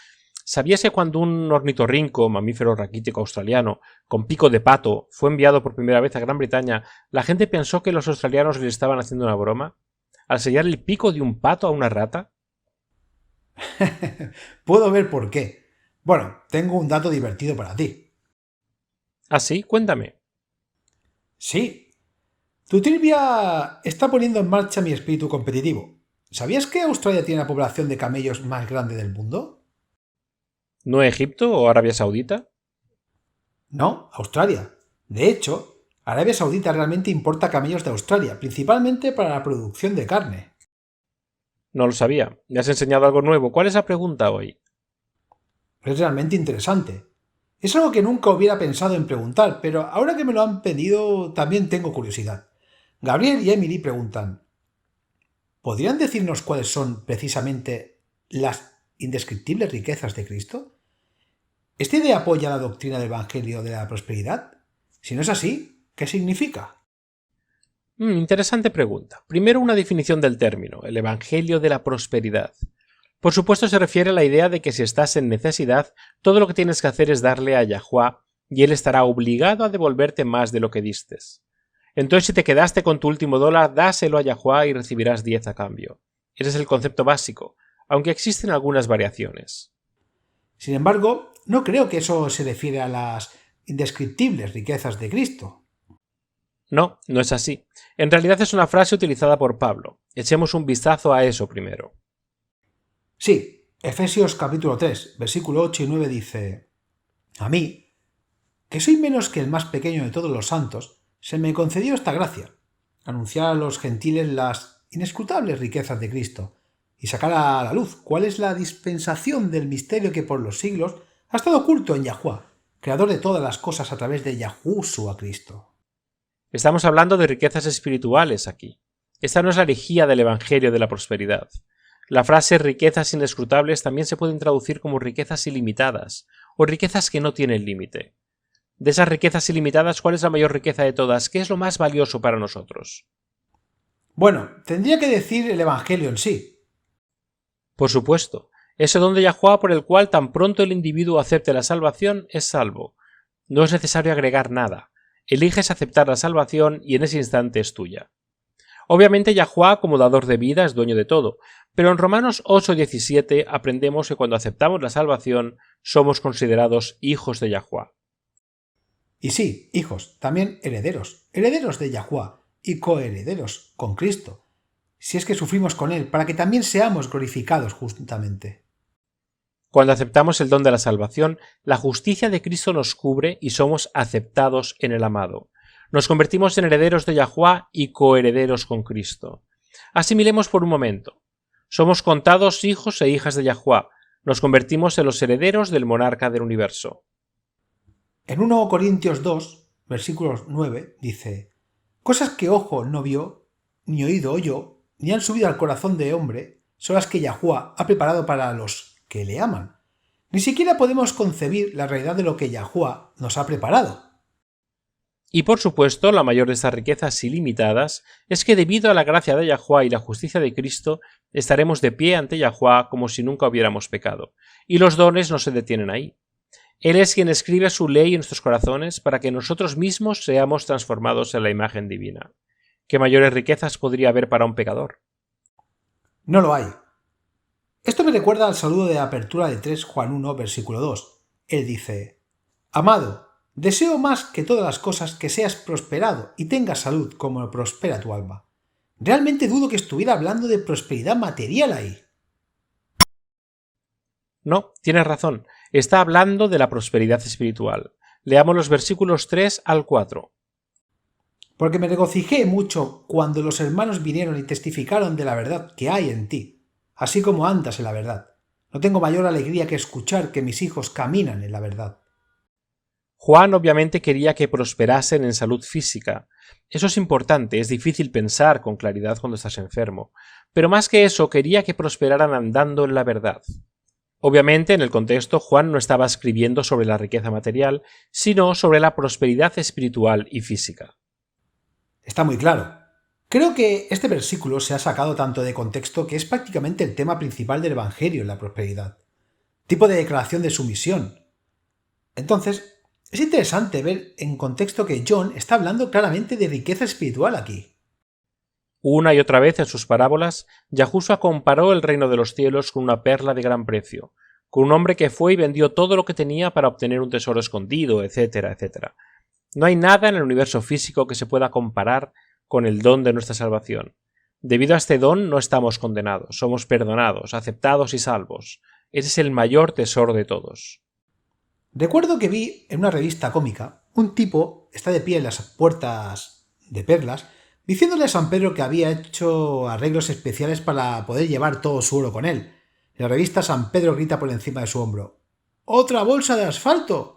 ¿sabías que cuando un ornitorrinco, mamífero raquítico australiano, con pico de pato, fue enviado por primera vez a Gran Bretaña, la gente pensó que los australianos le estaban haciendo una broma? ¿Al sellar el pico de un pato a una rata? Puedo ver por qué. Bueno, tengo un dato divertido para ti. ¿Ah, sí? Cuéntame. Sí. Tu trivia está poniendo en marcha mi espíritu competitivo. ¿Sabías que Australia tiene la población de camellos más grande del mundo? ¿No Egipto o Arabia Saudita? No, Australia. De hecho, Arabia Saudita realmente importa camellos de Australia, principalmente para la producción de carne. No lo sabía. Me has enseñado algo nuevo. ¿Cuál es la pregunta hoy? Es realmente interesante. Es algo que nunca hubiera pensado en preguntar, pero ahora que me lo han pedido también tengo curiosidad. Gabriel y Emily preguntan: ¿podrían decirnos cuáles son precisamente las indescriptibles riquezas de Cristo? ¿Esta idea apoya la doctrina del Evangelio de la prosperidad? Si no es así, ¿qué significa? Interesante pregunta. Primero, una definición del término, el Evangelio de la prosperidad. Por supuesto, se refiere a la idea de que si estás en necesidad, todo lo que tienes que hacer es darle a Yahuwah y él estará obligado a devolverte más de lo que distes. Entonces, si te quedaste con tu último $, dáselo a Yahuwah y recibirás 10 a cambio. Ese es el concepto básico, aunque existen algunas variaciones. Sin embargo, no creo que eso se refiere a las indescriptibles riquezas de Cristo. No, no es así. En realidad es una frase utilizada por Pablo. Echemos un vistazo a eso primero. Sí, Efesios capítulo 3, versículo 8 y 9 dice: a mí, que soy menos que el más pequeño de todos los santos, se me concedió esta gracia, anunciar a los gentiles las inescrutables riquezas de Cristo y sacar a la luz cuál es la dispensación del misterio que por los siglos ha estado oculto en Yahuwah, creador de todas las cosas a través de Yahushua Cristo. Estamos hablando de riquezas espirituales aquí. Esta no es la herejía del Evangelio de la prosperidad. La frase riquezas inescrutables también se pueden traducir como riquezas ilimitadas, o riquezas que no tienen límite. De esas riquezas ilimitadas, ¿cuál es la mayor riqueza de todas? ¿Qué es lo más valioso para nosotros? Bueno, tendría que decir el Evangelio en sí. Por supuesto, ese don de Yahuwah por el cual tan pronto el individuo acepte la salvación es salvo. No es necesario agregar nada. Eliges aceptar la salvación y en ese instante es tuya. Obviamente Yahuwah como dador de vida es dueño de todo, pero en Romanos 8:17 aprendemos que cuando aceptamos la salvación somos considerados hijos de Yahuwah. Y sí, hijos, también herederos, herederos de Yahuwah y coherederos con Cristo, si es que sufrimos con Él, para que también seamos glorificados juntamente. Cuando aceptamos el don de la salvación, la justicia de Cristo nos cubre y somos aceptados en el amado. Nos convertimos en herederos de Yahuwah y coherederos con Cristo. Asimilemos por un momento. Somos contados hijos e hijas de Yahuwah. Nos convertimos en los herederos del monarca del universo. En 1 Corintios 2, versículos 9, dice: cosas que ojo no vio, ni oído oyó, ni han subido al corazón de hombre, son las que Yahuwah ha preparado para los que le aman. Ni siquiera podemos concebir la realidad de lo que Yahuwah nos ha preparado. Y por supuesto, la mayor de estas riquezas ilimitadas es que debido a la gracia de Yahuwah y la justicia de Cristo, estaremos de pie ante Yahuwah como si nunca hubiéramos pecado. Y los dones no se detienen ahí. Él es quien escribe su ley en nuestros corazones para que nosotros mismos seamos transformados en la imagen divina. ¿Qué mayores riquezas podría haber para un pecador? No lo hay. Esto me recuerda al saludo de apertura de 3 Juan 1, versículo 2. Él dice: Amado, deseo más que todas las cosas que seas prosperado y tengas salud como prospera tu alma. Realmente dudo que estuviera hablando de prosperidad material ahí. No, tienes razón. Está hablando de la prosperidad espiritual. Leamos los versículos 3 al 4. Porque me regocijé mucho cuando los hermanos vinieron y testificaron de la verdad que hay en ti, así como andas en la verdad. No tengo mayor alegría que escuchar que mis hijos caminan en la verdad. Juan obviamente quería que prosperasen en salud física. Eso es importante, es difícil pensar con claridad cuando estás enfermo. Pero más que eso, quería que prosperaran andando en la verdad. Obviamente, en el contexto, Juan no estaba escribiendo sobre la riqueza material, sino sobre la prosperidad espiritual y física. Está muy claro. Creo que este versículo se ha sacado tanto de contexto que es prácticamente el tema principal del Evangelio en la prosperidad. Tipo de declaración de sumisión. Entonces, es interesante ver en contexto que John está hablando claramente de riqueza espiritual aquí. Una y otra vez en sus parábolas, Yahushua comparó el reino de los cielos con una perla de gran precio, con un hombre que fue y vendió todo lo que tenía para obtener un tesoro escondido, etcétera, etcétera. No hay nada en el universo físico que se pueda comparar con el don de nuestra salvación. Debido a este don no estamos condenados, somos perdonados, aceptados y salvos. Ese es el mayor tesoro de todos. Recuerdo que vi en una revista cómica un tipo está de pie en las puertas de perlas diciéndole a San Pedro que había hecho arreglos especiales para poder llevar todo su oro con él. En la revista San Pedro grita por encima de su hombro: ¡Otra bolsa de asfalto!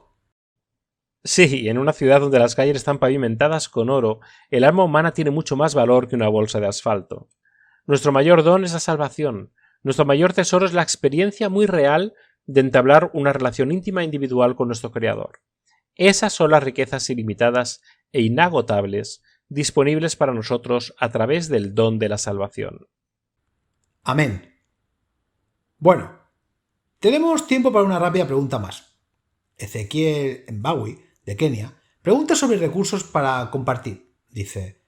Sí, en una ciudad donde las calles están pavimentadas con oro, el alma humana tiene mucho más valor que una bolsa de asfalto. Nuestro mayor don es la salvación. Nuestro mayor tesoro es la experiencia muy real de entablar una relación íntima e individual con nuestro Creador. Esas son las riquezas ilimitadas e inagotables disponibles para nosotros a través del don de la salvación. Amén. Bueno, tenemos tiempo para una rápida pregunta más. Ezequiel Mbawi, de Kenia, pregunta sobre recursos para compartir. Dice: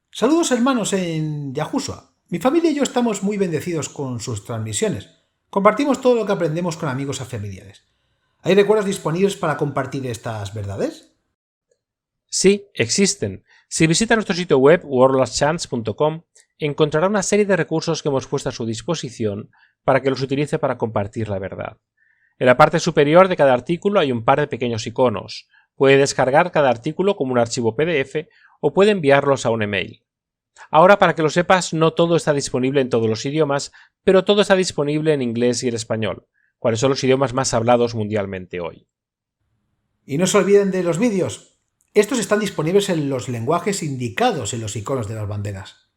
Saludos hermanos en Yahushua. Mi familia y yo estamos muy bendecidos con sus transmisiones. Compartimos todo lo que aprendemos con amigos y familiares. ¿Hay recursos disponibles para compartir estas verdades? Sí, existen. Si visita nuestro sitio web worldlastchance.com, encontrará una serie de recursos que hemos puesto a su disposición para que los utilice para compartir la verdad. En la parte superior de cada artículo hay un par de pequeños iconos. Puede descargar cada artículo como un archivo PDF o puede enviarlos a un email. Ahora, para que lo sepas, no todo está disponible en todos los idiomas, pero todo está disponible en inglés y en español, cuáles son los idiomas más hablados mundialmente hoy. Y no se olviden de los vídeos. Estos están disponibles en los lenguajes indicados en los iconos de las banderas.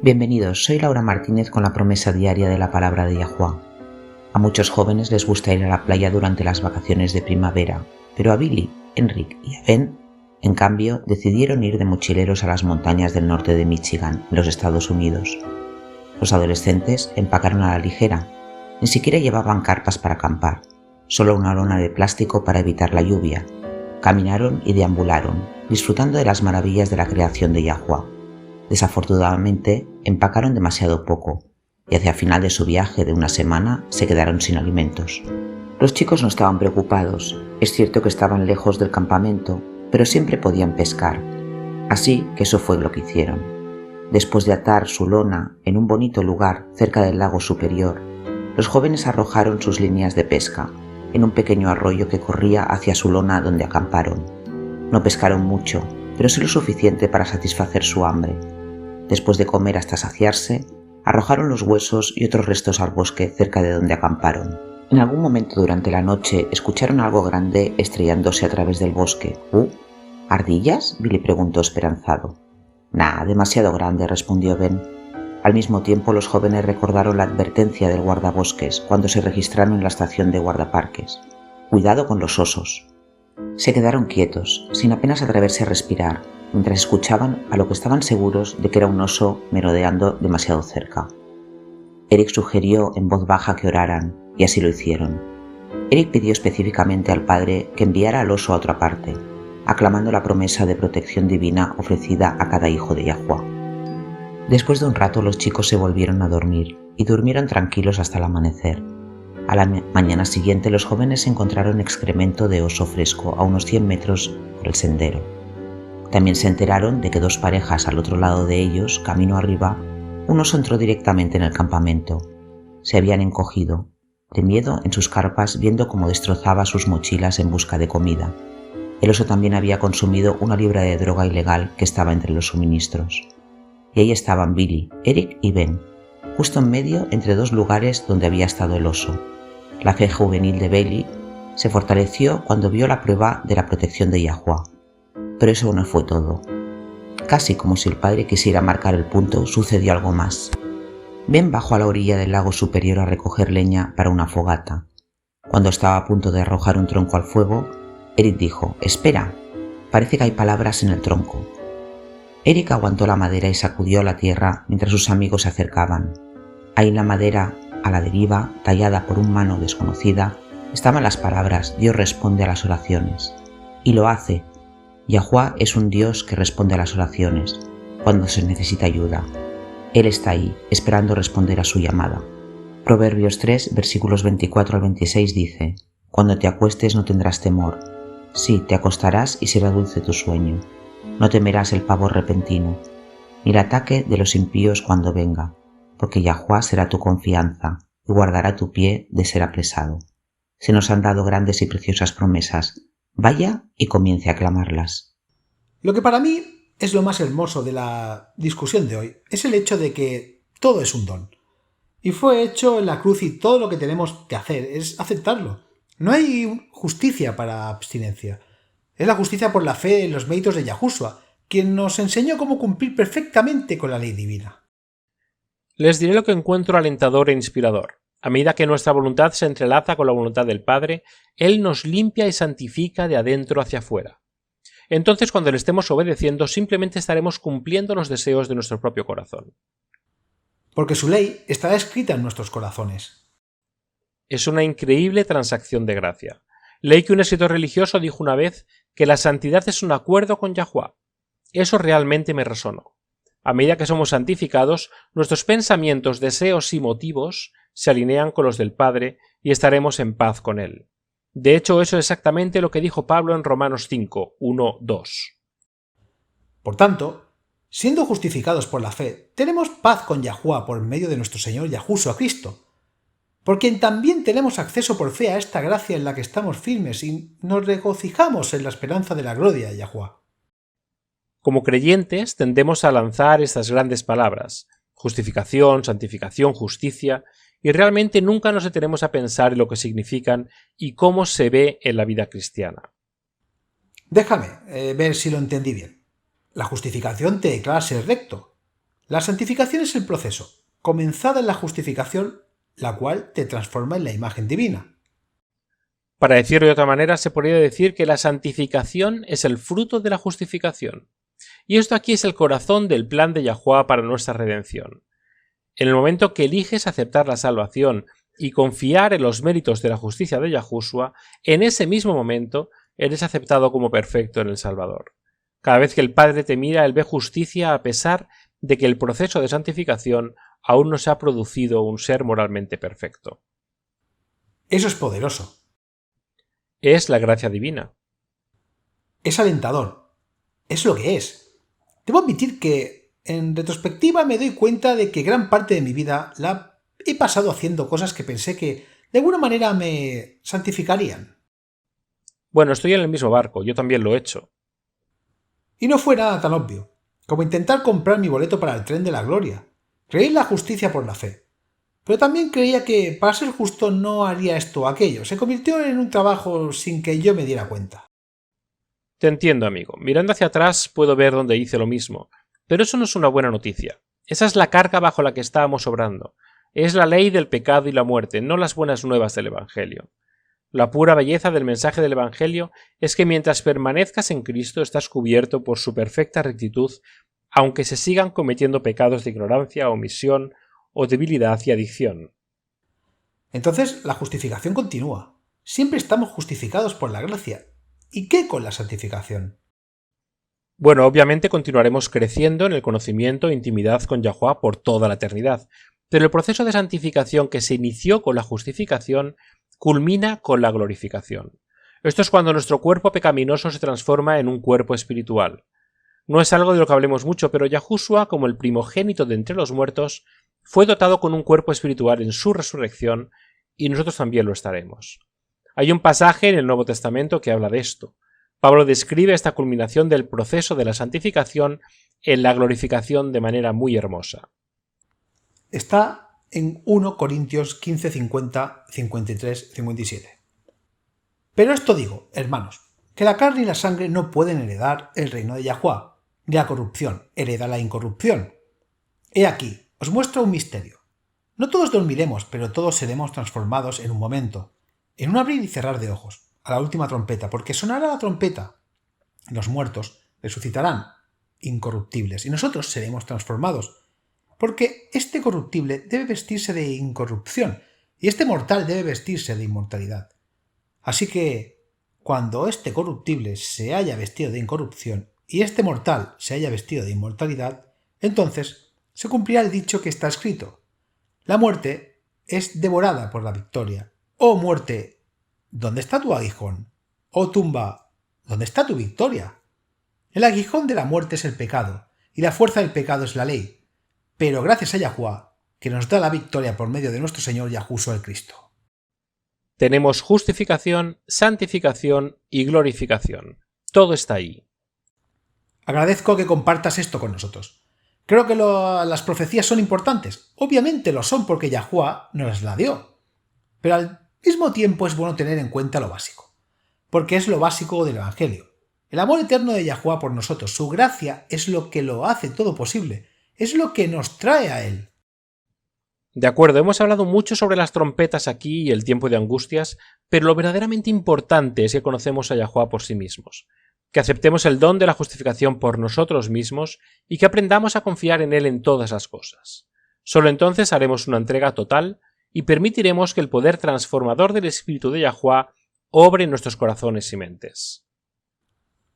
Bienvenidos, soy Laura Martínez con la promesa diaria de la palabra de Yahuwah. A muchos jóvenes les gusta ir a la playa durante las vacaciones de primavera, pero a Billy, Enric y a Ben, en cambio, decidieron ir de mochileros a las montañas del norte de Michigan, en los Estados Unidos. Los adolescentes empacaron a la ligera, ni siquiera llevaban carpas para acampar, solo una lona de plástico para evitar la lluvia. Caminaron y deambularon, disfrutando de las maravillas de la creación de Yahuwah. Desafortunadamente, empacaron demasiado poco y hacia el final de su viaje de una semana se quedaron sin alimentos. Los chicos no estaban preocupados. Es cierto que estaban lejos del campamento, pero siempre podían pescar. Así que eso fue lo que hicieron. Después de atar su lona en un bonito lugar cerca del lago superior, los jóvenes arrojaron sus líneas de pesca en un pequeño arroyo que corría hacia su lona donde acamparon. No pescaron mucho, pero sí lo suficiente para satisfacer su hambre. Después de comer hasta saciarse, arrojaron los huesos y otros restos al bosque cerca de donde acamparon. En algún momento durante la noche escucharon algo grande estrellándose a través del bosque. ¿Ardillas?, Billy preguntó esperanzado. Nah, demasiado grande, respondió Ben. Al mismo tiempo los jóvenes recordaron la advertencia del guardabosques cuando se registraron en la estación de guardaparques. Cuidado con los osos. Se quedaron quietos, sin apenas atreverse a respirar, mientras escuchaban a lo que estaban seguros de que era un oso merodeando demasiado cerca. Eric sugirió en voz baja que oraran, y así lo hicieron. Eric pidió específicamente al padre que enviara al oso a otra parte, aclamando la promesa de protección divina ofrecida a cada hijo de Yahuwah. Después de un rato los chicos se volvieron a dormir, y durmieron tranquilos hasta el amanecer. A la mañana siguiente los jóvenes encontraron excremento de oso fresco a unos 100 metros por el sendero. También se enteraron de que dos parejas al otro lado de ellos, camino arriba, un oso entró directamente en el campamento. Se habían encogido, de miedo en sus carpas, viendo cómo destrozaba sus mochilas en busca de comida. El oso también había consumido una libra de droga ilegal que estaba entre los suministros. Y ahí estaban Billy, Eric y Ben, justo en medio entre dos lugares donde había estado el oso. La fe juvenil de Billy se fortaleció cuando vio la prueba de la protección de Yahuwah. Pero eso no fue todo. Casi como si el padre quisiera marcar el punto, sucedió algo más. Ben bajó a la orilla del lago superior a recoger leña para una fogata. Cuando estaba a punto de arrojar un tronco al fuego, Eric dijo: «Espera, parece que hay palabras en el tronco». Eric aguantó la madera y sacudió la tierra mientras sus amigos se acercaban. Ahí en la madera, a la deriva, tallada por una mano desconocida, estaban las palabras: «Dios responde a las oraciones». Y lo hace. Yahuwah es un Dios que responde a las oraciones, cuando se necesita ayuda. Él está ahí, esperando responder a su llamada. Proverbios 3, versículos 24 al 26 dice: «Cuando te acuestes no tendrás temor. Sí, te acostarás y será dulce tu sueño. No temerás el pavor repentino, ni el ataque de los impíos cuando venga, porque Yahuwah será tu confianza y guardará tu pie de ser apresado». Se nos han dado grandes y preciosas promesas. Vaya y comience a clamarlas. Lo que para mí es lo más hermoso de la discusión de hoy es el hecho de que todo es un don. Y fue hecho en la cruz y todo lo que tenemos que hacer es aceptarlo. No hay justicia para abstinencia. Es la justicia por la fe en los méritos de Yahushua, quien nos enseñó cómo cumplir perfectamente con la ley divina. Les diré lo que encuentro alentador e inspirador. A medida que nuestra voluntad se entrelaza con la voluntad del Padre, Él nos limpia y santifica de adentro hacia afuera. Entonces, cuando le estemos obedeciendo, simplemente estaremos cumpliendo los deseos de nuestro propio corazón. Porque su ley estará escrita en nuestros corazones. Es una increíble transacción de gracia. Leí que un escritor religioso dijo una vez que la santidad es un acuerdo con Yahuwah. Eso realmente me resonó. A medida que somos santificados, nuestros pensamientos, deseos y motivos se alinean con los del Padre y estaremos en paz con Él. De hecho, eso es exactamente lo que dijo Pablo en Romanos 5, 1, 2. Por tanto, siendo justificados por la fe, tenemos paz con Yahuwah por medio de nuestro Señor Yahushua Cristo, por quien también tenemos acceso por fe a esta gracia en la que estamos firmes y nos regocijamos en la esperanza de la gloria de Yahuwah. Como creyentes tendemos a lanzar estas grandes palabras: justificación, santificación, justicia, y realmente nunca nos detenemos a pensar en lo que significan y cómo se ve en la vida cristiana. Déjame ver si lo entendí bien. La justificación te declara ser recto. La santificación es el proceso, comenzada en la justificación, la cual te transforma en la imagen divina. Para decirlo de otra manera, se podría decir que la santificación es el fruto de la justificación. Y esto aquí es el corazón del plan de Yahuwah para nuestra redención. En el momento que eliges aceptar la salvación y confiar en los méritos de la justicia de Yahushua, en ese mismo momento eres aceptado como perfecto en el Salvador. Cada vez que el Padre te mira, Él ve justicia a pesar de que el proceso de santificación aún no se ha producido un ser moralmente perfecto. Eso es poderoso. Es la gracia divina. Es alentador. Es lo que es. Debo admitir que, en retrospectiva, me doy cuenta de que gran parte de mi vida la he pasado haciendo cosas que pensé que de alguna manera me santificarían. Bueno, estoy en el mismo barco, yo también lo he hecho. Y no fue nada tan obvio como intentar comprar mi boleto para el tren de la gloria. Creí en la justicia por la fe. Pero también creía que, para ser justo, no haría esto o aquello. Se convirtió en un trabajo sin que yo me diera cuenta. Te entiendo, amigo. Mirando hacia atrás puedo ver dónde hice lo mismo. Pero eso no es una buena noticia. Esa es la carga bajo la que estábamos obrando. Es la ley del pecado y la muerte, no las buenas nuevas del Evangelio. La pura belleza del mensaje del Evangelio es que mientras permanezcas en Cristo estás cubierto por su perfecta rectitud, aunque se sigan cometiendo pecados de ignorancia, omisión o debilidad y adicción. Entonces la justificación continúa. Siempre estamos justificados por la gracia. ¿Y qué con la santificación? Bueno, obviamente continuaremos creciendo en el conocimiento e intimidad con Yahuwah por toda la eternidad, pero el proceso de santificación que se inició con la justificación culmina con la glorificación. Esto es cuando nuestro cuerpo pecaminoso se transforma en un cuerpo espiritual. No es algo de lo que hablemos mucho, pero Yahushua, como el primogénito de entre los muertos, fue dotado con un cuerpo espiritual en su resurrección, y nosotros también lo estaremos. Hay un pasaje en el Nuevo Testamento que habla de esto. Pablo describe esta culminación del proceso de la santificación en la glorificación de manera muy hermosa. Está en 1 Corintios 15, 50, 53, 57. Pero esto digo, hermanos, que la carne y la sangre no pueden heredar el reino de Yahuwah, ni la corrupción hereda la incorrupción. He aquí, os muestro un misterio. No todos dormiremos, pero todos seremos transformados en un momento, en un abrir y cerrar de ojos, a la última trompeta, porque sonará la trompeta. Los muertos resucitarán, incorruptibles, y nosotros seremos transformados, porque este corruptible debe vestirse de incorrupción, y este mortal debe vestirse de inmortalidad. Así que, cuando este corruptible se haya vestido de incorrupción, y este mortal se haya vestido de inmortalidad, entonces se cumplirá el dicho que está escrito: la muerte es devorada por la victoria. Oh muerte, ¿dónde está tu aguijón? Oh tumba, ¿dónde está tu victoria? El aguijón de la muerte es el pecado, y la fuerza del pecado es la ley. Pero gracias a Yahuwah, que nos da la victoria por medio de nuestro Señor Yahushua el Cristo. Tenemos justificación, santificación y glorificación. Todo está ahí. Agradezco que compartas esto con nosotros. Creo que las profecías son importantes. Obviamente lo son porque Yahuwah nos las dio. Pero al mismo tiempo es bueno tener en cuenta lo básico, porque es lo básico del Evangelio. El amor eterno de Yahuwah por nosotros, su gracia, es lo que lo hace todo posible, es lo que nos trae a Él. De acuerdo, hemos hablado mucho sobre las trompetas aquí y el tiempo de angustias, pero lo verdaderamente importante es que conocemos a Yahuwah por sí mismos, que aceptemos el don de la justificación por nosotros mismos y que aprendamos a confiar en Él en todas las cosas. Solo entonces haremos una entrega total y permitiremos que el poder transformador del Espíritu de Yahuwah obre en nuestros corazones y mentes.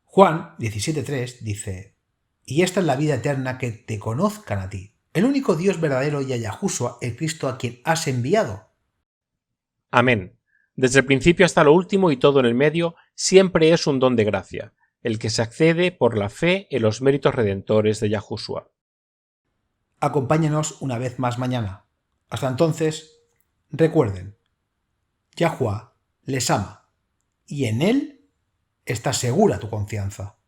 Juan 17:3 dice: y esta es la vida eterna, que te conozcan a ti, el único Dios verdadero, y a Yahushua, el Cristo a quien has enviado. Amén. Desde el principio hasta lo último y todo en el medio, siempre es un don de gracia, el que se accede por la fe en los méritos redentores de Yahushua. Acompáñanos una vez más mañana. Hasta entonces, recuerden, Yahuwah les ama, y en Él está segura tu confianza.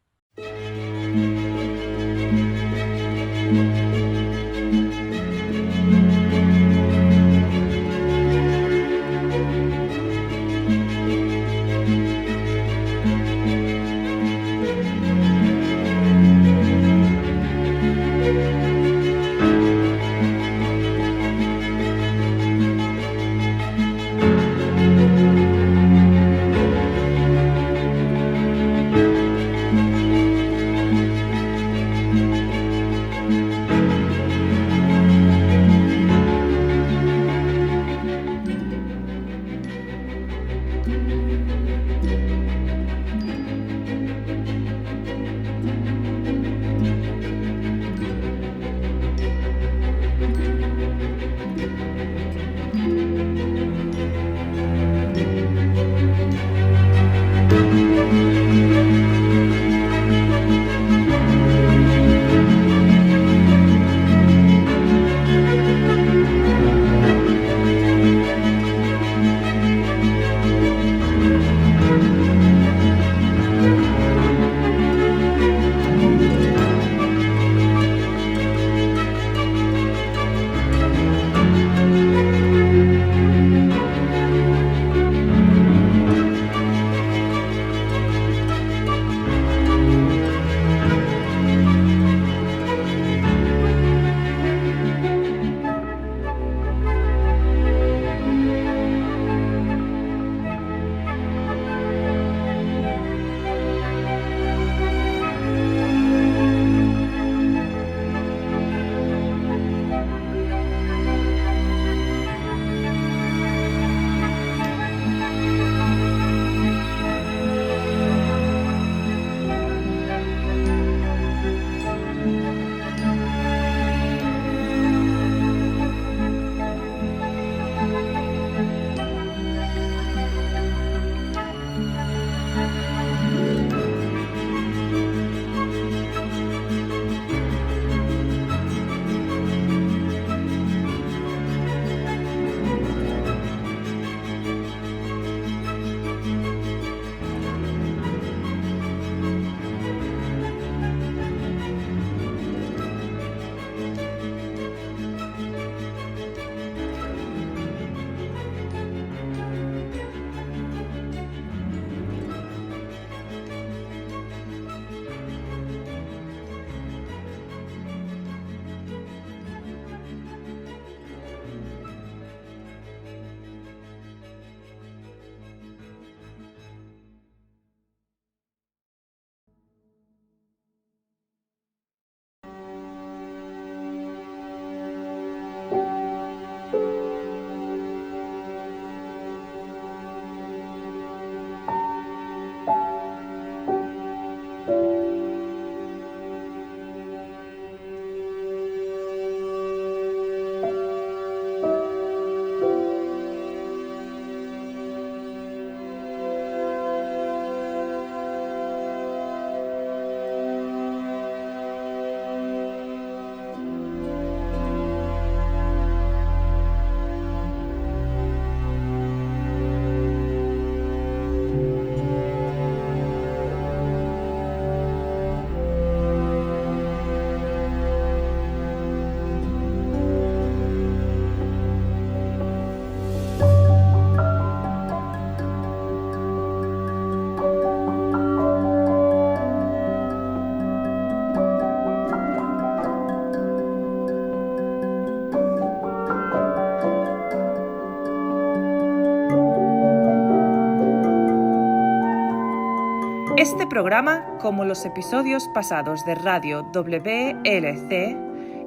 Este programa, como los episodios pasados de Radio WLC,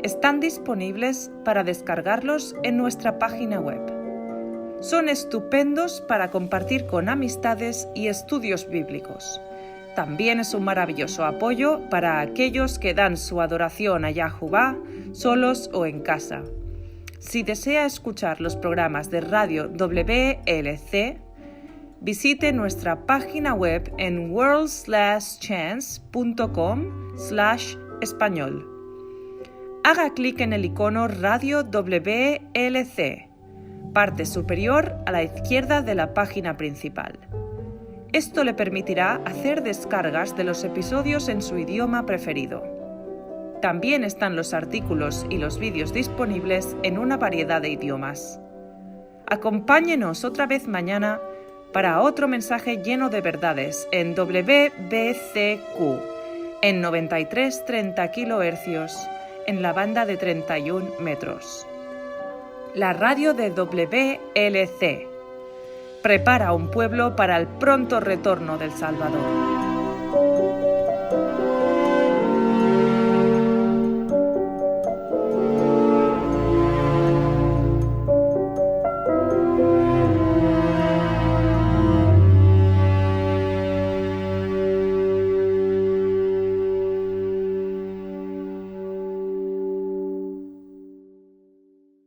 están disponibles para descargarlos en nuestra página web. Son estupendos para compartir con amistades y estudios bíblicos. También es un maravilloso apoyo para aquellos que dan su adoración a Yahová solos o en casa. Si desea escuchar los programas de Radio WLC, visite nuestra página web en worldslastchance.com/español. Haga clic en el icono Radio WLC, parte superior a la izquierda de la página principal. Esto le permitirá hacer descargas de los episodios en su idioma preferido. También están los artículos y los vídeos disponibles en una variedad de idiomas. Acompáñenos otra vez mañana para otro mensaje lleno de verdades en WBCQ, en 9330 kHz, en la banda de 31 metros. La radio de WLC prepara un pueblo para el pronto retorno del Salvador.